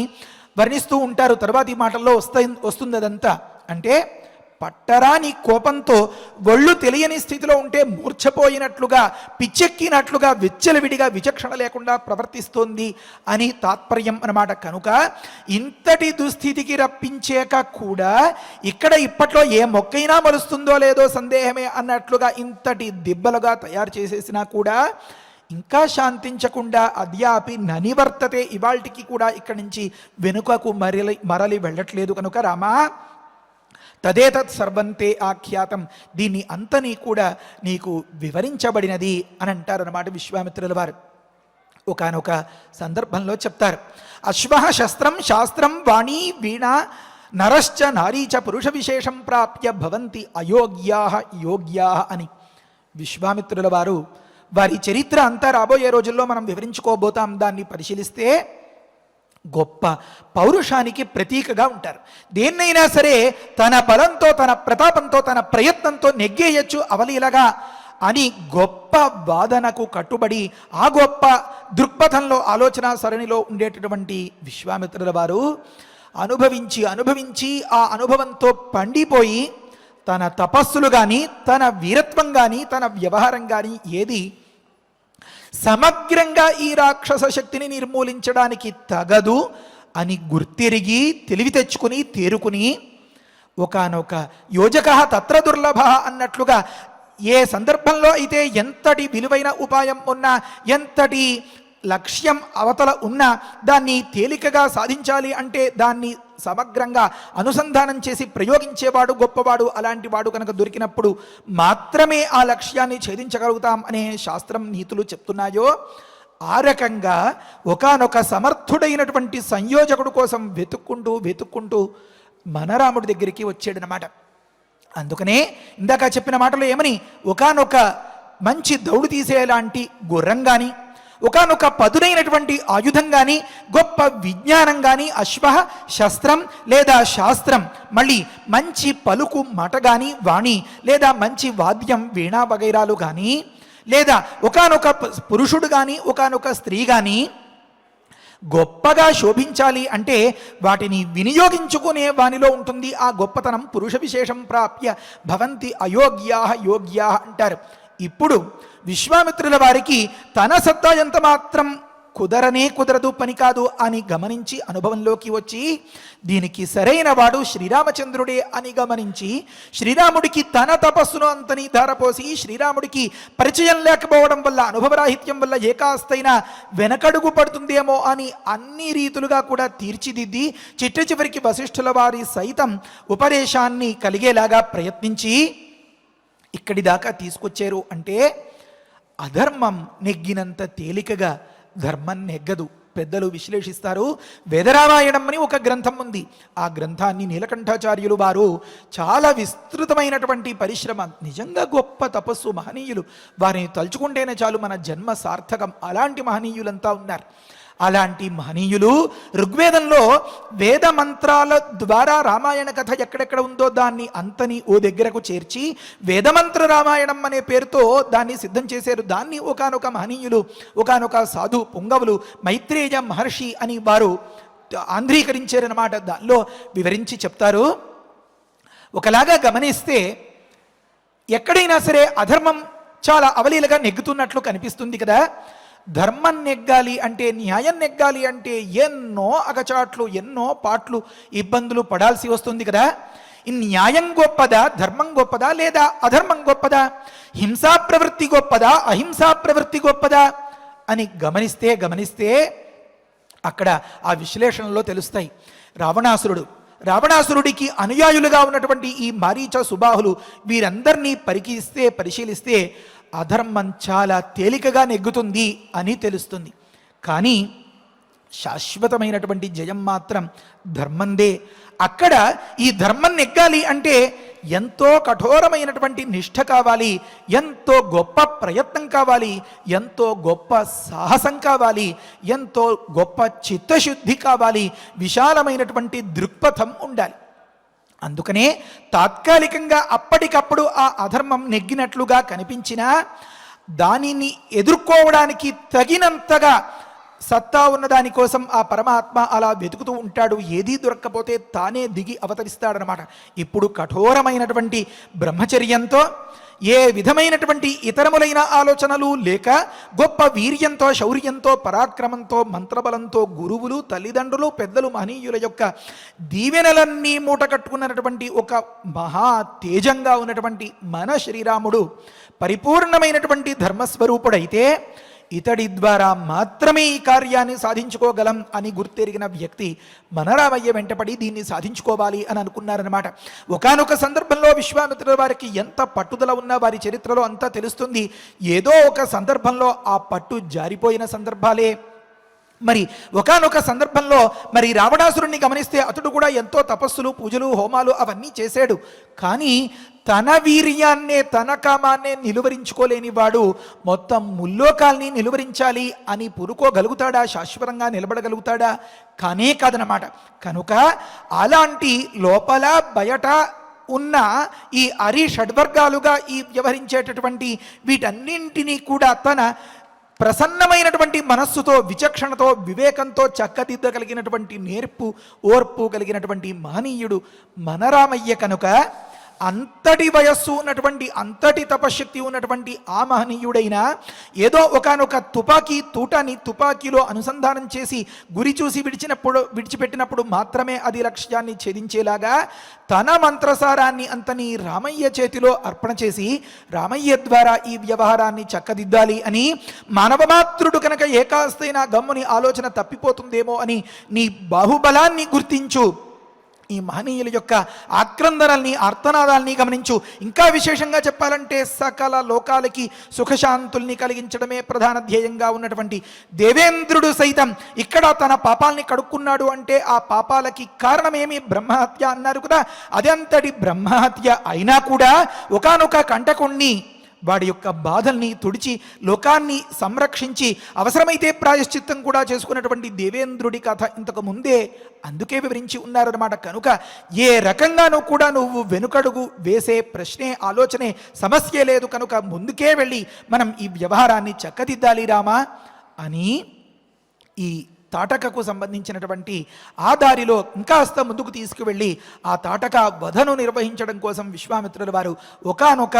వర్ణిస్తూ ఉంటారు. తర్వాతి మాటల్లో వస్తుంది అదంతా. అంటే పట్టరాని కోపంతో ఒళ్ళు తెలియని స్థితిలో ఉంటే మూర్ఛపోయినట్లుగా, పిచ్చెక్కినట్లుగా, విచ్చలవిడిగా విచక్షణ లేకుండా ప్రవర్తిస్తోంది అని తాత్పర్యం అన్నమాట. కనుక ఇంతటి దుస్థితికి రప్పించాక కూడా ఇక్కడ ఇప్పట్లో ఏ మొక్కైనా మలుస్తుందో లేదో సందేహమే అన్నట్లుగా ఇంతటి దిబ్బలుగా తయారు చేసేసినా కూడా ఇంకా శాంతించకుండా అద్యాపి ననివర్తతే, ఇవాల్టికి కూడా ఇక్కడి నుంచి వెనుకకు మరలి వెళ్ళట్లేదు. కనుక రామా తదేతత్ సర్వంతే ఆఖ్యాతం, దీన్ని అంతని కూడా నీకు వివరించబడినది అని అంటారు అన్నమాట విశ్వామిత్రుల వారు. ఒకానొక సందర్భంలో చెప్తారు, అశ్వ శస్త్రం శాస్త్రం వాణీ వీణ నరశ్చ నారీచ పురుష విశేషం ప్రాప్య భవంతి యోగ్యా అని. విశ్వామిత్రుల వారు వారి చరిత్ర అంతా రాబోయే రోజుల్లో మనం వివరించుకోబోతాం. దాన్ని పరిశీలిస్తే గొప్ప పౌరుషానికి ప్రతీకగా ఉంటారు. దేన్నైనా సరే తన బలంతో, తన ప్రతాపంతో, తన ప్రయత్నంతో నెగ్గేయచ్చు అవలీలగా అని గొప్ప వాదనకు కట్టుబడి ఆ గొప్ప దృక్పథంలో, ఆలోచన సరణిలో ఉండేటటువంటి విశ్వామిత్రుల వారు అనుభవించి ఆ అనుభవంతో పండిపోయి తన తపస్సులు కానీ, తన వీరత్వం కానీ, తన వ్యవహారం కానీ ఏది సమగ్రంగా ఈ రాక్షస శక్తిని నిర్మూలించడానికి తగదు అని గుర్తిరిగి తెలివి తెచ్చుకుని తేరుకుని ఒకానొక యోజక తత్ర దుర్లభ అన్నట్లుగా ఏ సందర్భంలో అయితే ఎంతటి విలువైన ఉపాయం ఉన్నా, ఎంతటి లక్ష్యం అవతల ఉన్నా దాన్ని తేలికగా సాధించాలి అంటే దాన్ని సమగ్రంగా అనుసంధానం చేసి ప్రయోగించేవాడు గొప్పవాడు. అలాంటి వాడు కనుక దొరికినప్పుడు మాత్రమే ఆ లక్ష్యాన్ని ఛేదించగలుగుతాం అనే శాస్త్రం నీతులు చెప్తున్నాయో, ఆ రకంగా ఒకానొక సమర్థుడైనటువంటి సంయోజకుడు కోసం వెతుక్కుంటూ మన రాముడి దగ్గరికి వచ్చాడనమాట. అందుకనే ఇందాక చెప్పిన మాటలో ఏమని, ఒకానొక మంచి దౌడు తీసేలాంటి గుర్రం కానీ, ఒకానొక పదునైనటువంటి ఆయుధం కానీ, గొప్ప విజ్ఞానం కానీ, అశ్వ శస్త్రం లేదా శాస్త్రం, మళ్ళీ మంచి పలుకు మాట కానీ, వాణి లేదా మంచి వాద్యం వీణా వగైరాలు కానీ, లేదా ఒకానొక పురుషుడు కానీ, ఒకానొక స్త్రీ కానీ గొప్పగా శోభించాలి అంటే వాటిని వినియోగించుకునే వానిలో ఉంటుంది ఆ గొప్పతనం. పురుష విశేషం ప్రాప్య భవంతి యోగ్యా అంటారు. ఇప్పుడు విశ్వామిత్రుల వారికి తన సత్తా ఎంత మాత్రం కుదరదు, పని కాదు అని గమనించి అనుభవంలోకి వచ్చి దీనికి సరైన వాడు శ్రీరామచంద్రుడే అని గమనించి శ్రీరాముడికి తన తపస్సును అంతని ధారపోసి, శ్రీరాముడికి పరిచయం లేకపోవడం వల్ల, అనుభవరాహిత్యం వల్ల ఏకాస్తైనా వెనకడుగు పడుతుందేమో అని అన్ని రీతులుగా కూడా తీర్చిదిద్ది చివరికి వశిష్ఠుల వారి సైతం ఉపదేశాన్ని కలిగేలాగా ప్రయత్నించి ఇక్కడి దాకా తీసుకొచ్చారు. అంటే అధర్మం నెగ్గినంత తేలికగా ధర్మం నెగ్గదు. పెద్దలు విశ్లేషిస్తారు. వేదరామాయణం అని ఒక గ్రంథం ఉంది. ఆ గ్రంథాన్ని నీలకంఠాచార్యులు వారు చాలా విస్తృతమైనటువంటి పరిశ్రమ, నిజంగా గొప్ప తపస్సు మహనీయులు. వారిని తలుచుకుంటేనే చాలు మన జన్మ సార్థకం. అలాంటి మహనీయులంతా ఉన్నారు. అలాంటి మహనీయులు ఋగ్వేదంలో వేద మంత్రాల ద్వారా రామాయణ కథ ఎక్కడెక్కడ ఉందో దాన్ని అంతని ఓ దగ్గరకు చేర్చి వేదమంత్ర రామాయణం అనే పేరుతో దాన్ని సిద్ధం చేశారు. దాన్ని ఒకానొక మహనీయులు, ఒకానొక సాధు పుంగవులు మైత్రేయ మహర్షి అని వారు ఆంధ్రీకరించారన్నమాట. దానిలో వివరించి చెప్తారు. ఒకలాగా గమనిస్తే ఎక్కడైనా సరే అధర్మం చాలా అవలీలగా నెగ్గుతున్నట్లు కనిపిస్తుంది కదా. ధర్మం నెగ్గాలి అంటే, న్యాయం నెగ్గాలి అంటే ఎన్నో అగచాట్లు, ఎన్నో పాట్లు, ఇబ్బందులు పడాల్సి వస్తుంది కదా. ఈ న్యాయం గొప్పదా, ధర్మం గొప్పదా, లేదా అధర్మం గొప్పదా? హింసా ప్రవృత్తి గొప్పదా, అహింసా ప్రవృత్తి గొప్పదా అని గమనిస్తే అక్కడ ఆ విశ్లేషణలో తెలుస్తాయి. రావణాసురుడికి అనుయాయులుగా ఉన్నటువంటి ఈ మారీచ సుబాహులు వీరందరినీ పరిశీలిస్తే అధర్మం చాలా తేలికగా నెగ్గుతుంది అని తెలుస్తుంది. కానీ శాశ్వతమైనటువంటి జయం మాత్రం ధర్మందే. అక్కడ ఈ ధర్మం నెగ్గాలి అంటే ఎంతో కఠోరమైనటువంటి నిష్ఠ కావాలి, ఎంతో గొప్ప ప్రయత్నం కావాలి, ఎంతో గొప్ప సాహసం కావాలి, ఎంతో గొప్ప చిత్తశుద్ధి కావాలి, విశాలమైనటువంటి దృక్పథం ఉండాలి. అందుకనే తాత్కాలికంగా అప్పటికప్పుడు ఆ అధర్మం నెగ్గినట్లుగా కనిపించినా దానిని ఎదుర్కోవడానికి తగినంతగా సత్తా ఉన్నదాని కోసం ఆ పరమాత్మ అలా వెతుకుతూ ఉంటాడు. ఏదీ దొరక్కపోతే తానే దిగి అవతరిస్తాడనమాట. ఇప్పుడు కఠోరమైనటువంటి బ్రహ్మచర్యంతో, ఏ విధమైనటువంటి ఇతరములైన ఆలోచనలు లేక, గొప్ప వీర్యంతో, శౌర్యంతో, పరాక్రమంతో, మంత్రబలంతో గురువులు, తల్లిదండ్రులు, పెద్దలు, మహనీయుల యొక్క దీవెనలన్నీ మూట కట్టుకున్నటువంటి ఒక మహా తేజంగా ఉన్నటువంటి మన శ్రీరాముడు పరిపూర్ణమైనటువంటి ధర్మస్వరూపుడైతే ఇతడి ద్వారా మాత్రమే ఈ కార్యాన్ని సాధించుకోగలం అని గుర్తెరిగిన వ్యక్తి మన రామయ్య వెంటపడి దీన్ని సాధించుకోవాలి అని అనుకున్నారనమాట. ఒకానొక సందర్భంలో విశ్వామిత్రుల వారికి ఎంత పట్టుదల ఉన్నా వారి చరిత్రలో అంతా తెలుస్తుంది. ఏదో ఒక సందర్భంలో ఆ పట్టు జారిపోయిన సందర్భాలే. మరి ఒకానొక సందర్భంలో మరి రావణాసురుణ్ణి గమనిస్తే అతడు కూడా ఎంతో తపస్సులు, పూజలు, హోమాలు అవన్నీ చేశాడు. కానీ తన వీర్యాన్నే, తన కామాన్నే నిలువరించుకోలేని వాడు మొత్తం ముల్లోకాల్ని నిలువరించాలి అని పురుకోగలుగుతాడా? శాశ్వతంగా నిలబడగలుగుతాడా? కానే కాదనమాట. కనుక అలాంటి లోపల బయట ఉన్న ఈ షడ్వర్గాలుగా ఈ వ్యవహరించేటటువంటి వీటన్నింటినీ కూడా తన ప్రసన్నమైనటువంటి మనస్సుతో, విచక్షణతో, వివేకంతో చక్కదిద్దగలిగినటువంటి నేర్పు, ఓర్పు కలిగినటువంటి మహనీయుడు మన రామయ్య. కనుక అంతటి వయస్సు ఉన్నటువంటి, అంతటి తపశక్తి ఉన్నటువంటి ఆ మహనీయుడైన ఏదో ఒకానొక తుపాకీ తూటాన్ని తుపాకీలో అనుసంధానం చేసి గురి చూసి విడిచిపెట్టినప్పుడు మాత్రమే అది లక్ష్యాన్ని ఛేదించేలాగా తన మంత్రసారాన్ని అంతని రామయ్య చేతిలో అర్పణ చేసి రామయ్య ద్వారా ఈ వ్యవహారాన్ని చక్కదిద్దాలి అని, మానవమాత్రుడు కనుక ఏకాస్తైనా గమ్ముని ఆలోచన తప్పిపోతుందేమో అని నీ బాహుబలాన్ని గుర్తించు, ఈ మహనీయుల యొక్క ఆక్రందనల్ని, ఆర్తనాదాల్ని గమనించు. ఇంకా విశేషంగా చెప్పాలంటే సకల లోకాలకి సుఖశాంతుల్ని కలిగించడమే ప్రధాన ధ్యేయంగా ఉన్నటువంటి దేవేంద్రుడు సైతం ఇక్కడ తన పాపాలని కడుక్కున్నాడు అంటే ఆ పాపాలకి కారణమేమి? బ్రహ్మహత్య అన్నారు కదా. అదంతటి బ్రహ్మహత్య అయినా కూడా ఒకానొక కంటకుణ్ణి, వాడి యొక్క బాధల్ని తుడిచి లోకాన్ని సంరక్షించి అవసరమైతే ప్రాయశ్చిత్తం కూడా చేసుకున్నటువంటి దేవేంద్రుడి కథ ఇంతకు ముందే అందుకే వివరించి ఉన్నారన్నమాట. కనుక ఏ రకంగానూ కూడా నువ్వు వెనుకడుగు వేసే ప్రశ్నే, ఆలోచనే, సమస్య లేదు. కనుక ముందుకే వెళ్ళి మనం ఈ వ్యవహారాన్ని చక్కదిద్దాలి రామా అని ఈ తాటకకు సంబంధించినటువంటి ఆ దారిలో ఇంకాస్త ముందుకు తీసుకువెళ్ళి ఆ తాటక వధను నిర్వహించడం కోసం విశ్వామిత్రుల వారు ఒకానొక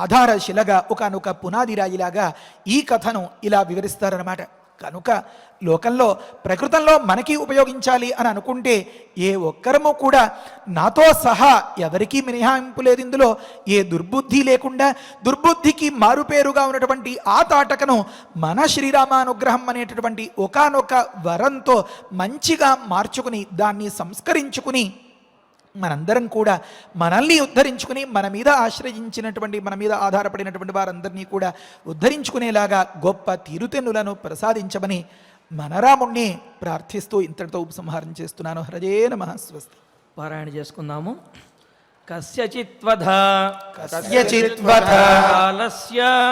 ఆధారశిలగా, ఒకానొక పునాది రాయిలాగా ఈ కథను ఇలా వివరిస్తారన్నమాట. కనుక లోకంలో, ప్రకృతంలో మనకి ఉపయోగించాలి అని అనుకుంటే ఏ ఒక్కరము కూడా, నాతో సహా ఎవరికీ మినహాయింపు లేదు ఇందులో, ఏ దుర్బుద్ధి లేకుండా దుర్బుద్ధికి మారుపేరుగా ఉన్నటువంటి ఆ తాటకను మన శ్రీరామానుగ్రహం అనేటటువంటి ఒకానొక వరంతో మంచిగా మార్చుకుని, దాన్ని సంస్కరించుకుని మనందరం కూడా మనల్ని ఉద్ధరించుకుని మన మీద ఆశ్రయించినటువంటి మన మీద ఆధారపడినటువంటి వారందరినీ కూడా ఉద్ధరించుకునేలాగా గొప్ప తీరుతెన్నులను ప్రసాదించమని మనరాముణ్ణి ప్రార్థిస్తూ ఇంతటితో ఉపసంహారం చేస్తున్నాను. హరజే నమః. స్వస్తి. పారాయణ చేసుకుందాము. కస్యచిత్వధ కస్యచిద్వధ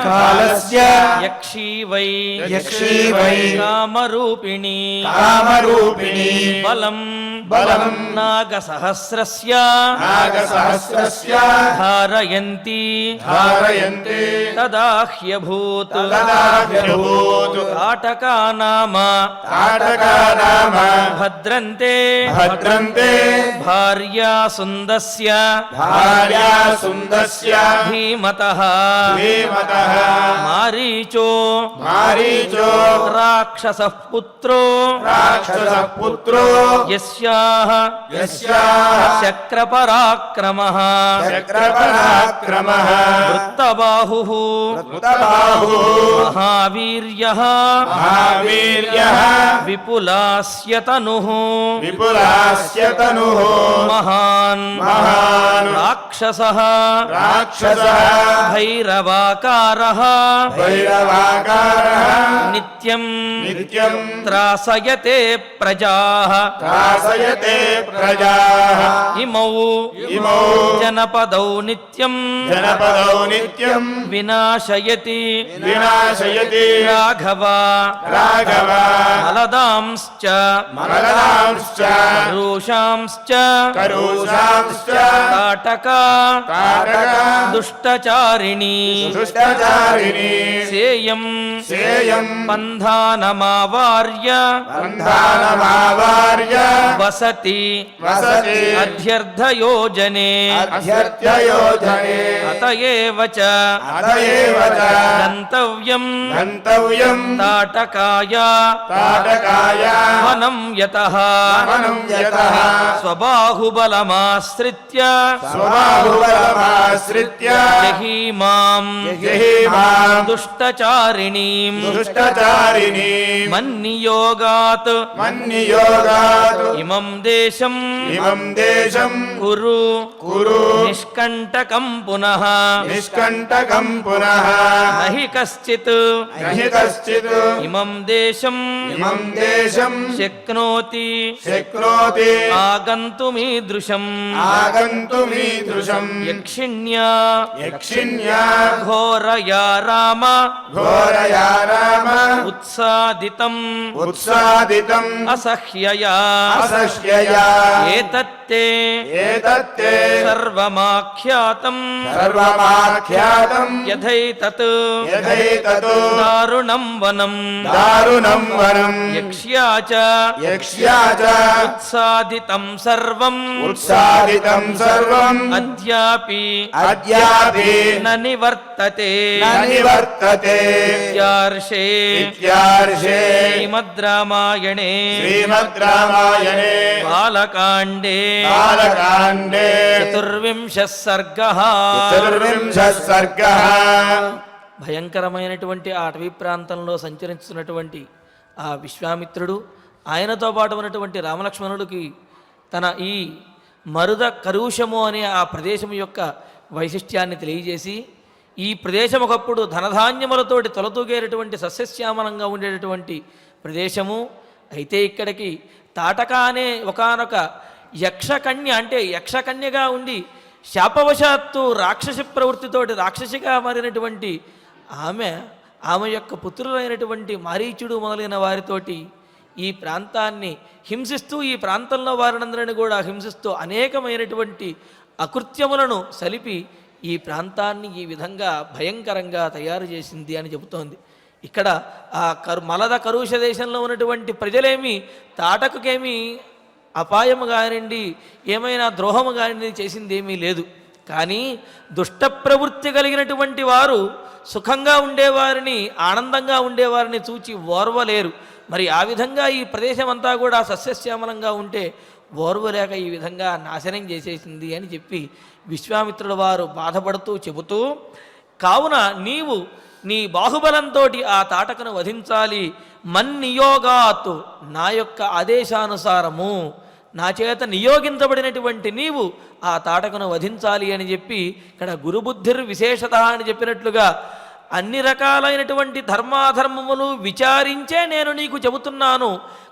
కాలస్య యక్షీ వై కామరూపిణి బలం నాగసహస్రస్య ధారయంతి తదాహ్యభూత్ కాటకానామ భద్రంతే భార్యా సుందస్య ధీమతః మారీచో రాక్షసః పుత్రో యస్యాః శక్రపరాక్రమః వృత్తబాహుః మహావీర్యః విపులాస్య తనుః మహాన్ రాక్షసః భైరవాకారః నిత్యం త్రాసయతే ప్రజాః ఇమౌ జనపదౌ నిత్యం వినాశయతి రాఘవ మలదాంశ్చ రూషాంశ్చ కాటకా దుష్టచారిణి సేయం బంధానమావార్య వసతి అధ్యర్థయోజనే అతయేవ చ గంతవ్యం తాటకాయ వనం యతః స్వబాహుబలమాశ్రిత్య జహీమాం దుష్టచారిణీం మన్నియోగాత్ ఇమం దేశం కురు నిష్కంటకం పునః నహి కశ్చిత్ ఇమం దేశం శక్నోతి ఆగంతుమీదృశం యక్షిణ్యా ఘోరయా రామ ఉత్సాదితం అసహ్యయా ఏతత్తే సర్వమాఖ్యాతం యథైతత్ దారుణం వనం యక్ష్యా చ ఉత్సాదితం సర్వం అద్యాపి న నివర్తతే ఇత్యార్షే శ్రీమద్ రామాయణే బాలకాండే చతుర్వింశః సర్గః. భయంకరమైనటువంటి ఆ అటవీ ప్రాంతంలో సంచరిస్తున్నటువంటి ఆ విశ్వామిత్రుడు ఆయనతో పాటు ఉన్నటువంటి రామలక్ష్మణుడికి తన ఈ మరుద కరుషము అనే ఆ ప్రదేశం యొక్క వైశిష్ట్యాన్ని తెలియజేసి, ఈ ప్రదేశం ఒకప్పుడు ధనధాన్యములతోటి తొలతూగేటటువంటి సస్యశ్యామలంగా ఉండేటటువంటి ప్రదేశము, అయితే ఇక్కడికి తాటక అనే ఒకానొక యక్షకన్య, అంటే యక్షకన్యగా ఉండి శాపవశాత్తు రాక్షసి ప్రవృత్తితోటి రాక్షసిగా మారినటువంటి ఆమె యొక్క పుత్రులైనటువంటి మారీచుడు మొదలైన వారితోటి ఈ ప్రాంతాన్ని హింసిస్తూ, ఈ ప్రాంతంలో వారినందరిని కూడా హింసిస్తూ అనేకమైనటువంటి అకృత్యములను సలిపి ఈ ప్రాంతాన్ని ఈ విధంగా భయంకరంగా తయారు చేసింది అని చెబుతోంది. ఇక్కడ ఆ మలద కరుష దేశంలో ఉన్నటువంటి ప్రజలేమి తాటకుకేమీ అపాయము కానివ్వండి, ఏమైనా ద్రోహము కానివ్వండి చేసింది ఏమీ లేదు. కానీ దుష్ట ప్రవృత్తి కలిగినటువంటి వారు సుఖంగా ఉండేవారిని, ఆనందంగా ఉండేవారిని చూచి ఓర్వలేరు. మరి ఆ విధంగా ఈ ప్రదేశం అంతా కూడా సస్యశ్యామలంగా ఉంటే ఓర్వలేక ఈ విధంగా నాశనం చేసేసింది అని చెప్పి విశ్వామిత్రుల వారు బాధపడుతూ చెబుతూ, కావున నీవు నీ బాహుబలంతో ఆ తాటకను వధించాలి. మన్నియోగాత్, నా యొక్క ఆదేశానుసారము నా చేత నియోగించబడినటువంటి నీవు ఆ తాటకను వధించాలి అని చెప్పి ఇక్కడ గురుబుద్ధిర్ విశేషత అని చెప్పినట్లుగా అన్ని రకాలైనటువంటి ధర్మాధర్మములు విచారించే నేను నీకు చెబుతున్నాను.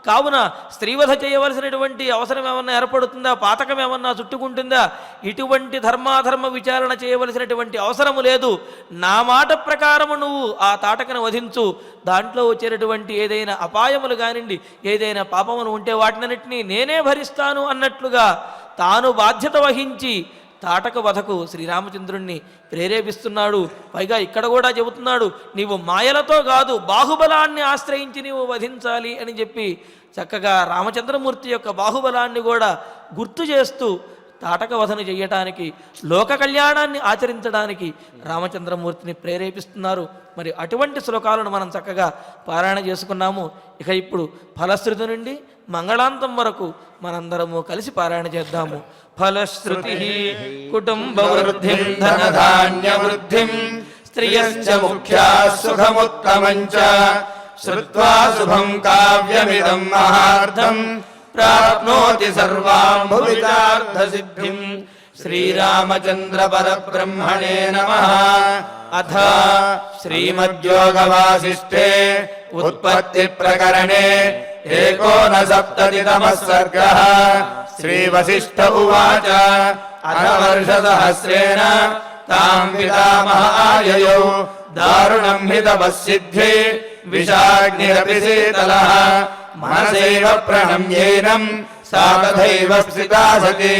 కావున స్త్రీవధ చేయవలసినటువంటి అవసరం ఏమన్నా ఏర్పడుతుందా, పాతకం ఏమన్నా చుట్టుకుంటుందా, ఇటువంటి ధర్మాధర్మ విచారణ చేయవలసినటువంటి అవసరము లేదు. నా మాట ప్రకారము నువ్వు ఆ తాటకను వధించు. దాంట్లో వచ్చేటటువంటి ఏదైనా అపాయములు కానివ్వండి, ఏదైనా పాపములు ఉంటే వాటినన్నింటినీ నేనే భరిస్తాను అన్నట్లుగా తాను బాధ్యత వహించి తాటక వధకు శ్రీరామచంద్రుణ్ణి ప్రేరేపిస్తున్నాడు. పైగా ఇక్కడ కూడా చెబుతున్నాడు, నీవు మాయలతో కాదు బాహుబలాన్ని ఆశ్రయించి నీవు వధించాలి అని చెప్పి చక్కగా రామచంద్రమూర్తి యొక్క బాహుబలాన్ని కూడా గుర్తు చేస్తూ తాటక వధను చేయటానికి, లోక కళ్యాణాన్ని ఆచరించడానికి రామచంద్రమూర్తిని ప్రేరేపిస్తున్నారు. మరి అటువంటి శ్లోకాలను మనం చక్కగా పారాయణ చేసుకున్నాము. ఇక ఇప్పుడు ఫలశ్రుతి నుండి మంగళాంతం వరకు మనందరము కలిసి పారాయణ చేద్దాము. ఫలశ్రుతి కుటుంబ వృద్ధిం ధనధాన్య వృద్ధిం స్త్రియశ్చ ముఖ్యా సుఖముత్తమంచ శ్రుత్వా శుభం కావ్యమిదం మహార్థం ప్రాప్నోతి సర్వాం భువితార్థ సిద్ధిం. శ్రీరామచంద్ర పరబ్రహ్మణే నమః. అథ శ్రీమద్యోగవాసిష్ఠే ఉత్పత్తి ప్రకరణే ఏకోనసప్తతితమః సర్గః. శ్రీవసిష్ఠ ఉవాచ అనవర్షసహస్రేణ తాం పితామహాయయౌ దారుణం హి తపస్సిద్ధి విషాగ్నిరపి శీతలః. మనసైవ ప్రణమ్యేనం సా తథైవ స్థితా సతి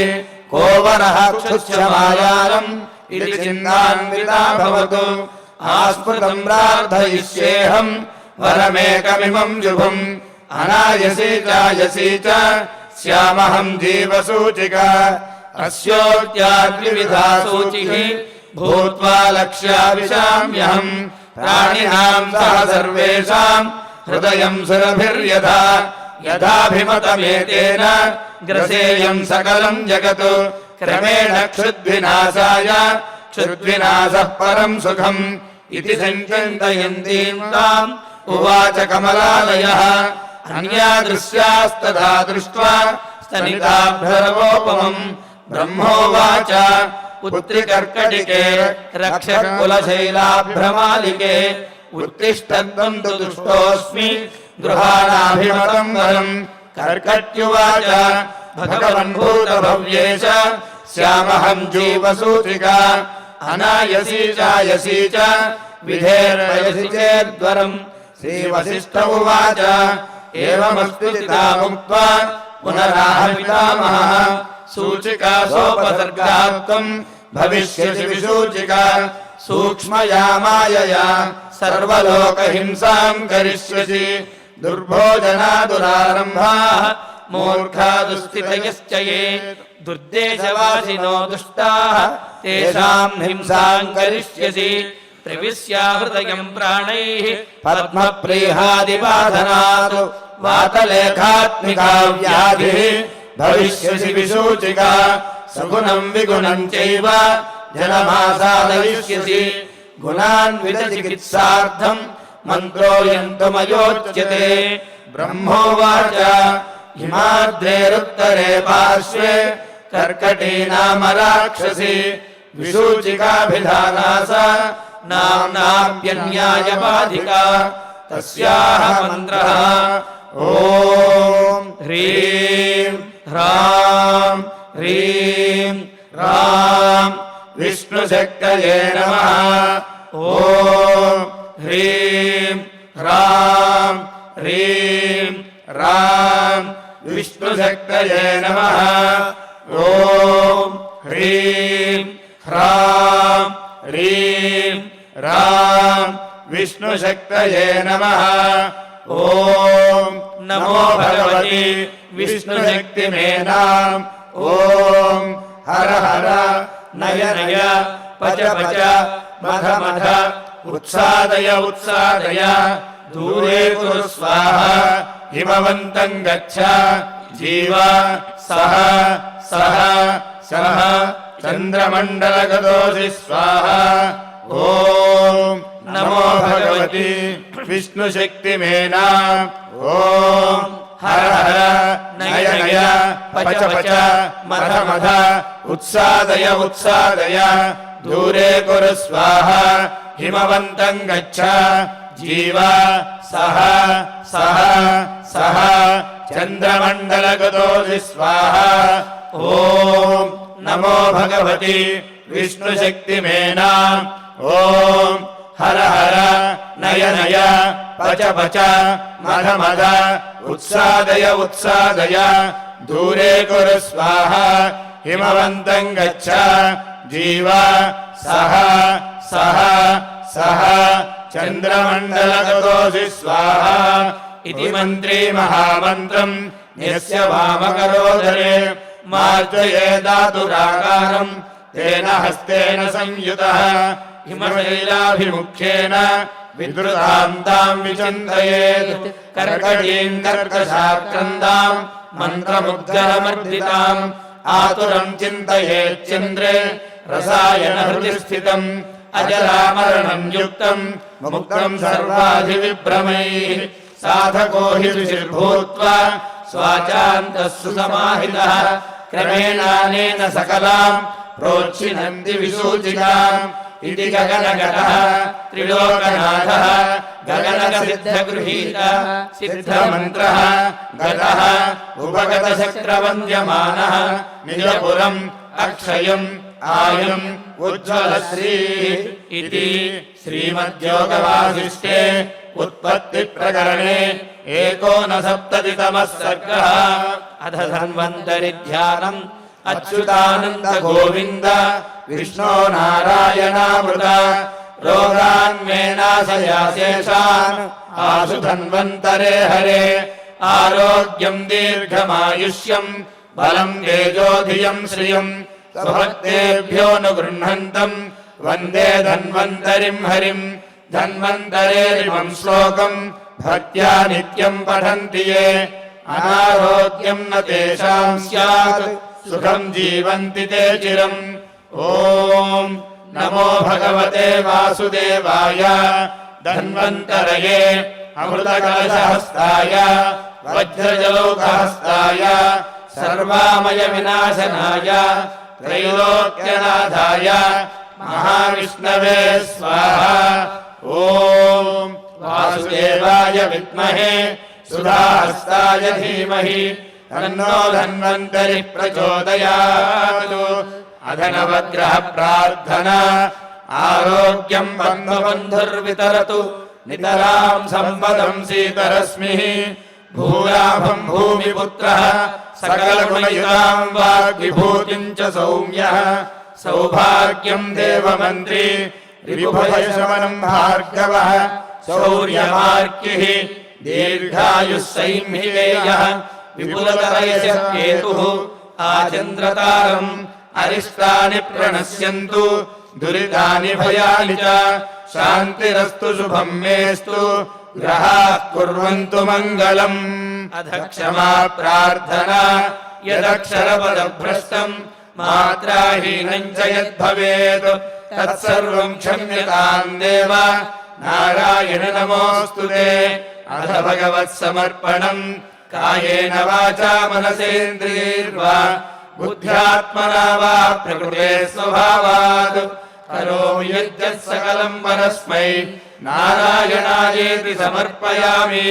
కో వనః క్షుత్స్యమాయానం ఇది చిన్నాన్వితా భవతు. ఆస్మృతం ప్రార్థయిష్యేహం వరమేకమిమం శుభం. అనాయసీ చాయసీ చ స్యామహం జీవసూచికా. అస్యోక్త్యాద్వివిధా శూచిః భూత్వా లక్ష్యావిశామ్యహం. ప్రాణినాం సహ సర్వేషాం హృదయం సురభిర్యథా యథాభిమతమేతేన గ్రసేయం సకలం జగత్. క్రమేణ క్షుద్వినాశాయ క్షుద్వినాశః పరం సుఖం ఇతి సంచింతయంతీం తాం ఉవాచ కమలాలయః. అన్యా దృశ్యాస్తథా దృష్ట్వా స్తనితాభ్యరవోపమం. బ్రహ్మోవాచ పుత్రికర్కటికే రక్షకులశైలాభ్రమాలికే ఉత్తిష్టత్వం తు దుష్టోస్మి గృహాణాభిమతం వరం. కర్కట్యువాచ భగవన్ భూతభవ్యేశ శ్యామహం జీవసూచికా. అనాయసీ చాయసీ చ విధేర్వయసి చేద్వరం. శ్రీవసిష్ఠ ఉవాచ ఏవమస్తు చితాముక్త్వా పునరాహ పితామహః. సూచికా సోపసర్గాత్వం భవిష్యసి విసూచికా. సూక్ష్మయా మాయయా సర్వలోకహింసాం కరిష్యసి. దుర్భోజనా దురారంభాః మూర్ఖా దుస్థితయశ్చ యే. దుర్దేశవాసినో దుష్టాః తేషాం హింసాం కరిష్యసి. ప్రవిశ్యా హృదయం ప్రాణైః పద్మప్రీహాదిబాధనాత్. వాతలేఖాత్మికా వ్యాధిః భవిష్యసి విసూచికా. సగుణం విగుణం చైవ జనమాసాదయిష్యసి. గుణాన్విత చికిత్సార్థం మంత్రోయంతుమయోచ్యతే. బ్రహ్మోవాచ హిమాద్రేరుత్తరే పార్శ్వే కర్కటీ నామ రాక్షసి. విసూచికాభిధానాస నామ్నాప్యన్యాయబాధికా. తస్యాః మంత్రః ఓం హ్రీం హ్రాం హ్రీం రాం విష్ణుశక్తయే నమః. ఓం హ్రీం హ్రాం హ్రీం రాం విష్ణుశక్తయే నమః. ఓం హ్రీం హ్రాం హ్రీం రాం విష్ణుశక్తయే నమః. ఓం నమో భగవతి విష్ణుశక్తిమేనాం. ఓం హర హర నయ నయ పచ పచ మధ మధ ఉత్సాదయ ఉత్సాదయ. దూరే కురు స్వాహా హిమవంతం గచ్చ. జీవ సహ సహ సహ చంద్రమండలగతోసి స్వాహా. ఓం నమో భగవతి విష్ణుశక్తిమేనాం. ఓం हर हर नय नय पच पच मध मध उत्सादय उत्सादय दूरे कुरु स्वाहा हिमवन्तं गच्छ जीव सह सह सह चन्द्रमण्डलगतोऽसि स्वाहा ॐ नमो भगवति विष्णुशक्तिमेना ॐ हर हर नय नय पच पच मध मध उत्सादय उत्सादय दूरे कुरु स्वाहा हिमवन्तं गच्छ जीव सह सह सह चन्द्रमण्डलगतोऽसि स्वाहा इति मन्त्री महामन्त्रम् यस्य वामकरोदरे मार्जयेदातुराकारम् तेन हस्तेन संयुतः हिमशैलाभिमुख्येन विद्रुतां तां विचिन्तयेत् कर्कटीं कर्कशाक्रन्दां मन्त्रमुग्धरमर्दिताम् आतुरं चिन्तयेच्चन्द्रे रसायनहृदि स्थितम् अजरामरणं युक्तं मुक्तं सर्वाधिविभ्रमैः साधको हि ऋषिर्भूत्वा स्वाचान्तः सुसमाहितः क्रमेणानेन सकलां प्रोच्छिनन्ति विसूचिकाम् इति गगनगतः त्रिलोकनाथः गगनगसिद्धगृहीत सिद्धमन्त्रः गतः उपगतशक्रवन्द्यमानः निजपुरम् अक्षयम् आयुम् उज्ज्वलश्रीः इति श्रीमद्योगवासिष्ठे उत्पत्तिप्रकरणे 59तमः सर्गः। अथ धन्वन्तरि ध्यानम् अच्युतानन्द गोविन्द विष्णो नारायणामृत रोगान्मेनाशयाशेषान् आशु धन्वन्तरे हरे आरोग्यम् दीर्घमायुष्यम् बलम् तेजोधियम् श्रियम् स्वभक्तेभ्योऽनुगृह्णन्तम् वन्दे धन्वन्तरिम् हरिम् धन्वन्तरेरिमम् श्लोकम् भक्त्या नित्यम् पठन्ति ये अनारोग्यम् न तेषाम् स्यात् सुखम् जीवन्ति ते चिरम् ॐ नमो भगवते वासुदेवाय धन्वन्तरये अमृतकलशहस्ताय वज्रजलौकहस्ताय सर्वामय विनाशनाय त्रैलोक्यनाथाय महाविष्णवे स्वाहा ॐ वासुदेवाय विद्महे सुधाहस्ताय धीमहि तन्नो धन्वन्तरिः प्रचोदयात् अधनवग्रह प्रार्थना आरोग्यम् बन्धुबन्धुर्वितरतु नितराम् सम्पदम् सीतरश्मिः भूयाभम् भूमिपुत्रः सकलगुणयुताम् वाग्विभूतिम् च सौम्यः सौभाग्यम् देवमन्त्री रिपुभयशमनम् भार्गवः शौर्यमार्किः दीर्घायुः सैम्हिकेयः विपुलतरयस्य केतुः आचन्द्रतारम् अरिष्टानि प्रणश्यन्तु दुरितानि भयानि च शान्तिरस्तु शुभम् मेस्तु ग्रहाः कुर्वन्तु मङ्गलम् अथ क्षमा प्रार्थना यदक्षरपदभ्रष्टम् मात्राहीनम् च यद्भवेत् तत्सर्वम् क्षम्यताम् देव नारायण नमोऽस्तु ते अथ भगवत्समर्पणम् कायेन वाचा मनसेन्द्रियैर्वा बुद्ध्यात्मना वा प्रकृते स्वभावात् करोमि यद्यत् सकलम् परस्मै नारायणायेति समर्पयामि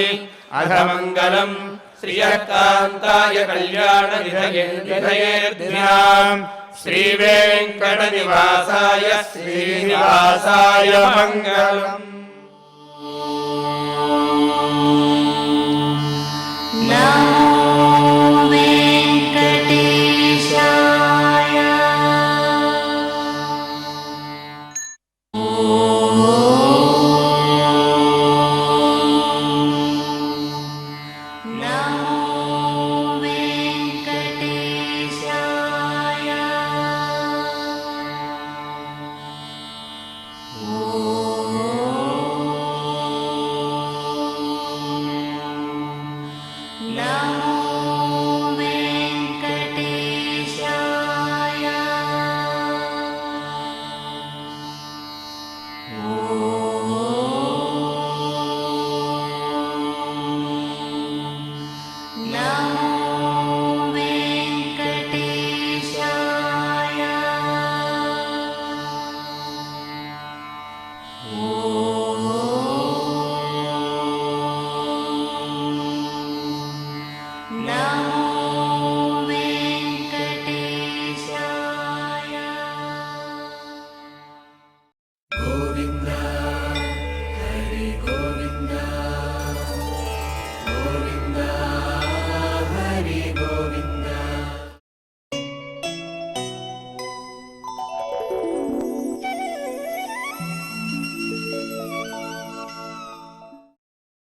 अथ मङ्गलम् श्रियः कान्ताय कल्याणनिधयेऽर्थिनाम् श्रीवेङ्कटनिवासाय श्रीनिवासाय मङ्गलम्।